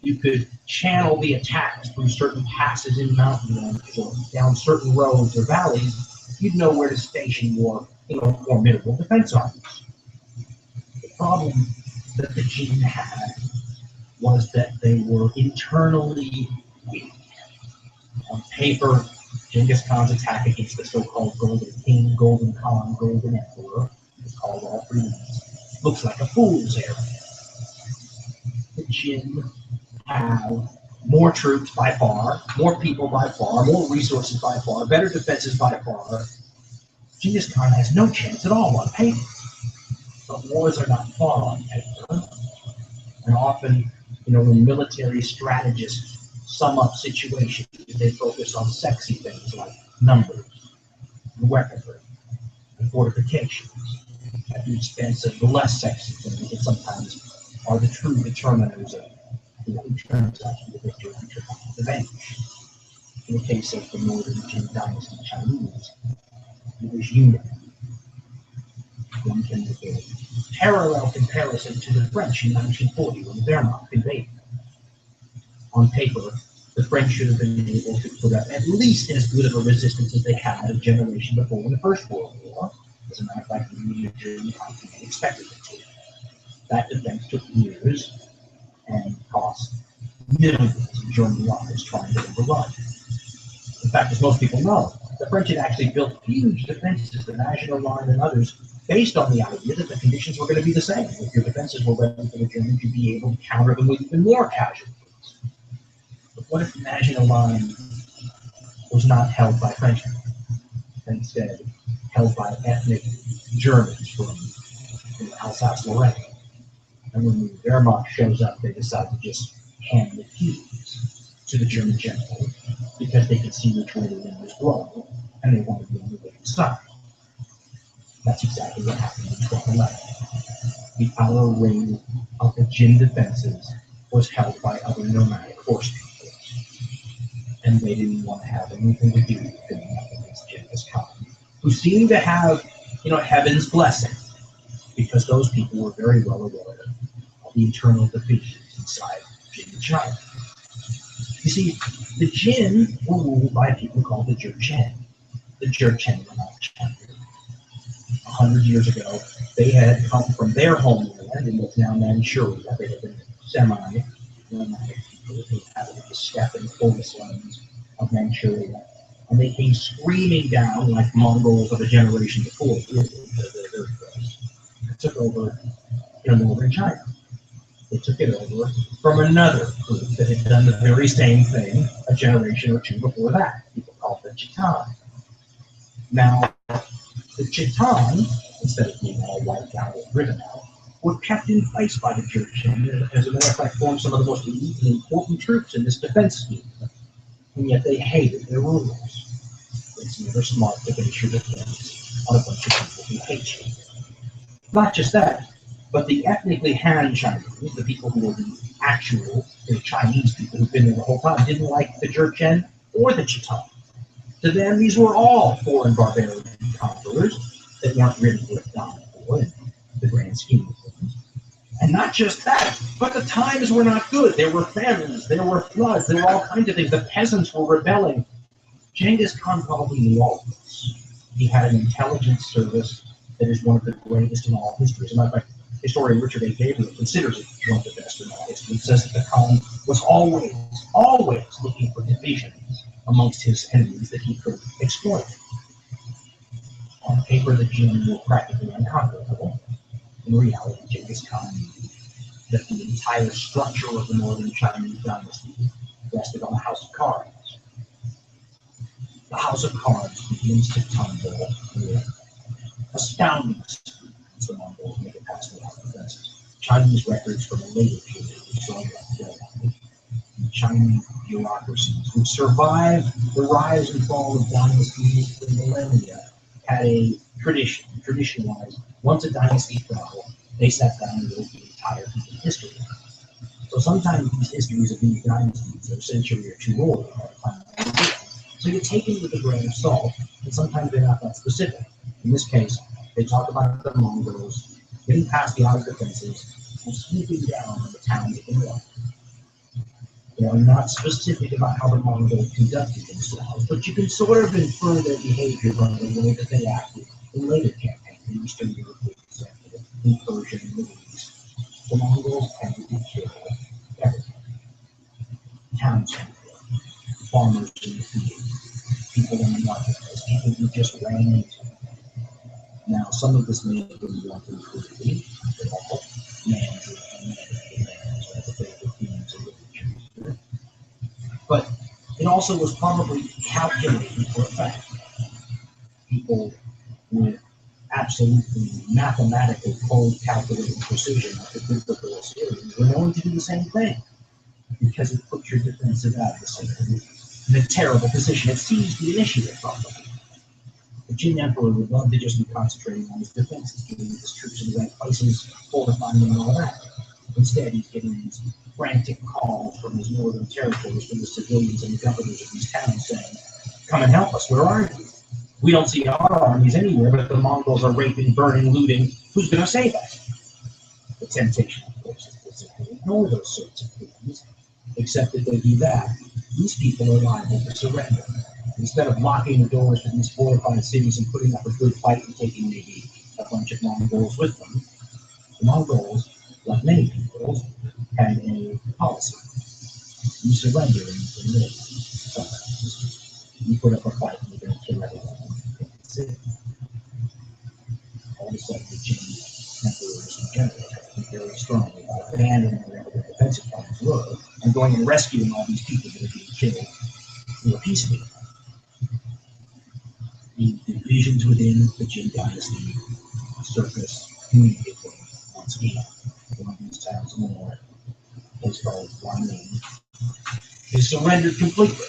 You could channel the attacks through certain passes in mountain ranges or down certain roads or valleys. You'd know where to station your, formidable defense armies. The problem that the Jin had was that they were internally weak. On paper, Genghis Khan's attack against the so-called Golden King, Golden Khan, Golden Emperor, it's called all three names, looks like a fool's errand. The Jin have more troops by far, more people by far, more resources by far, better defenses by far. Genghis Khan has no chance at all on paper. But wars are not fought on paper. And often, when military strategists sum up situations, they focus on sexy things like numbers, and weaponry, and fortifications, at the expense of the less sexy things that sometimes are the true determiners of who turns out to be the victor and the vanquish. In the case of the Northern Qing Dynasty Chinese, it was unity. One can make a parallel comparison to the French in 1940 when the Wehrmacht invaded. On paper, the French should have been able to put up at least as good of a resistance as they had a generation before in the First World War. As a matter of fact, the German country expected it to. That defense took years and cost millions of German lives trying to overrun. In fact, as most people know, the French had actually built huge defenses, the Maginot Line and others, based on the idea that the conditions were going to be the same. If your defenses were ready for the Germans, you'd be able to counter them with even more casualties. But what if the Maginot Line was not held by Frenchmen, and instead held by ethnic Germans from Alsace-Lorraine? And when the Wehrmacht shows up, they decide to just hand the keys to the German general because they could see which way the wind was blowing, and they wanted to be on the winning side. That's exactly what happened in 1211. The outer ring of the Jin defenses was held by other nomadic horse peoples, and they didn't want to have anything to do with going up against Genghis Khan, who seemed to have, heaven's blessing, because those people were very well aware of the internal divisions inside Jin China. You see, the Jin were ruled by people called the Jurchen. The Jurchen were not Chinese. 100 years ago, they had come from their homeland in what's now Manchuria. They had been semi-nomadic people who inhabited the steppe and forest lands of Manchuria. And they came screaming down like Mongols of a generation before and took over northern China. They took it over from another group that had done the very same thing a generation or two before that. People called the Khitan. Now, the Khitan, instead of being all wiped out or driven out, were kept in place by the Jurchen, and as a matter of fact, formed some of the most elite and important troops in this defense scheme. And yet they hated their rulers. It's never smart to base your defense on a bunch of people who hate you. Not just that, but the ethnically Han Chinese, the people who were the actual Chinese people who've been there the whole time, didn't like the Jurchen or the Khitan. To them, these were all foreign barbarian conquerors that weren't really worth dying for in the grand scheme of things. And not just that, but the times were not good. There were famines, there were floods, there were all kinds of things. The peasants were rebelling. Genghis Khan probably knew all of this. He had an intelligence service that is one of the greatest in all history. As a matter of fact, historian Richard A. Gabriel considers it one of the best in all history. He says that the Khan was always looking for divisions amongst his enemies that he could exploit. On paper, the Jin were practically unconquerable. In reality, Genghis Khan knew that the entire structure of the Northern Chinese dynasty rested on the House of Cards. The House of Cards begins to tumble with astounding speed as the Mongols make it past the defenses. Chinese records from a later period show that the Chinese bureaucracies would survive the rise and fall of dynasties for millennia had a tradition-wise, once a dynasty fell, they sat down and wrote the entire human history. So sometimes these histories of these dynasties are a century or two old by the time they do. So you take it with a grain of salt, and sometimes they're not that specific. In this case, they talk about the Mongols getting past the outer defenses and sweeping down on the towns of the north. They are not specific about how the Mongols conducted themselves, but you can sort of infer their behavior from the way that they acted in later campaigns in Eastern Europe, for example, in Persia and the Middle East. The Mongols tended to kill everything. Townspeople, farmers in the field, people in the marketplace, people who just ran into them. Now, some of this may have been roughly included, but all managers and managers are the favorite themes of literature. But it also was probably calculated for effect. People with absolutely mathematical, cold, calculated precision, like the biblical series, were known to do the same thing because it put your defensive adversary in a terrible position. It seized the initiative from them. The Jin Emperor would love to just be concentrating on his defenses, getting his troops in the right places, fortifying them and all that. Instead, he's getting these frantic calls from his northern territories, from the civilians and the governors of these towns saying, "Come and help us, where are you? We don't see our armies anywhere, but the Mongols are raping, burning, looting. Who's going to save us?" The temptation, of course, is to simply ignore those sorts of things, except if they do that, these people are liable to surrender. Instead of locking the doors to these fortified cities and putting up a good fight and taking maybe a bunch of Mongols with them, the Mongols, like many peoples, had a policy. You surrender and you live. Sometimes you put up a fight and you're going to kill everyone in the city. All of a sudden, the Jin emperors and generals think very strongly about abandoning whatever their defensive plans were and going and rescuing all these people that are being killed who are peaceful. The divisions within the Jin dynasty surface immediately once again. One of these towns in the north, a place called Wanling, is surrendered completely.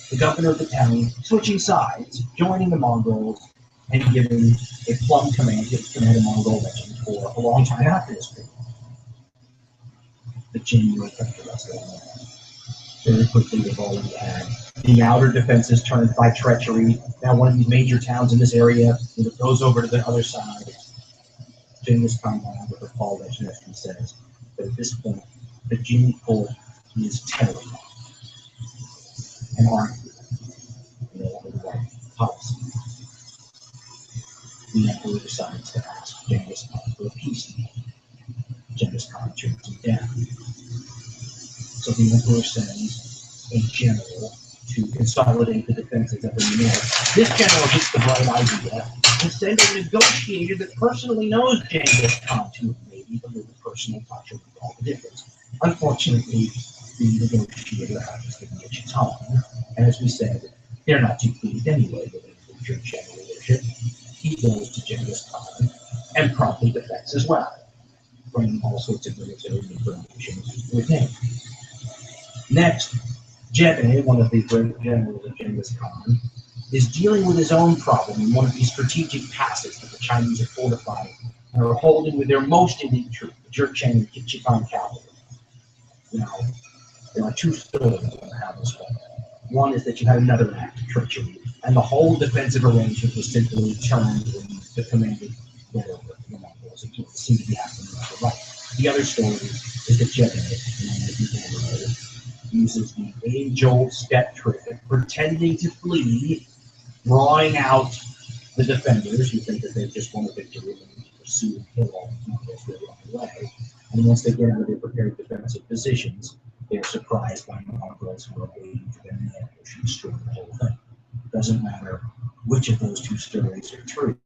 The governor of the town switching sides, joining the Mongols, and giving a plum command to command a Mongol legend for a long time after this period. The Jin were kept the rest of the land. Very quickly, they've already had the outer defenses turned by treachery. Now one of these major towns in this area goes over to the other side. Genghis Khan, with the fall legend, as he says, but at this point, the Jin court is terrified and armed with the right policy. The emperor decides to ask Genghis Khan for a peace deal. Genghis Khan turns him down. So the emperor sends a general to consolidate the defenses up in the north. This general gets the bright idea to send a negotiator that personally knows Genghis Khan to maybe a little personal touch will make all the difference. Unfortunately, the negotiator happens to be a Chiton, and as we said, they're not too pleased anyway with the church general worship. He goes to Genghis Khan and promptly defects as well, bringing all sorts of military information with him. Next, Jebe, one of the great generals of Genghis Khan, is dealing with his own problem in one of these strategic passes that the Chinese are fortifying and are holding with their most elite troop, the Jurchen and Chitan cavalry. Now, there are two stories on how this went. One is that you had another act of treachery, and the whole defensive arrangement was simply turned when the commander went over to the Mongols. It seemed to be happening on the right. The other story is that Jebe, uses the age-old step trick of pretending to flee, drawing out the defenders who think that they've just won a victory and need to pursue and kill all the Mongols right along the way. And once they get into their prepared defensive positions, they're surprised by Mongols who are waiting for them in ambush and destroy the whole thing. It doesn't matter which of those two stories are true.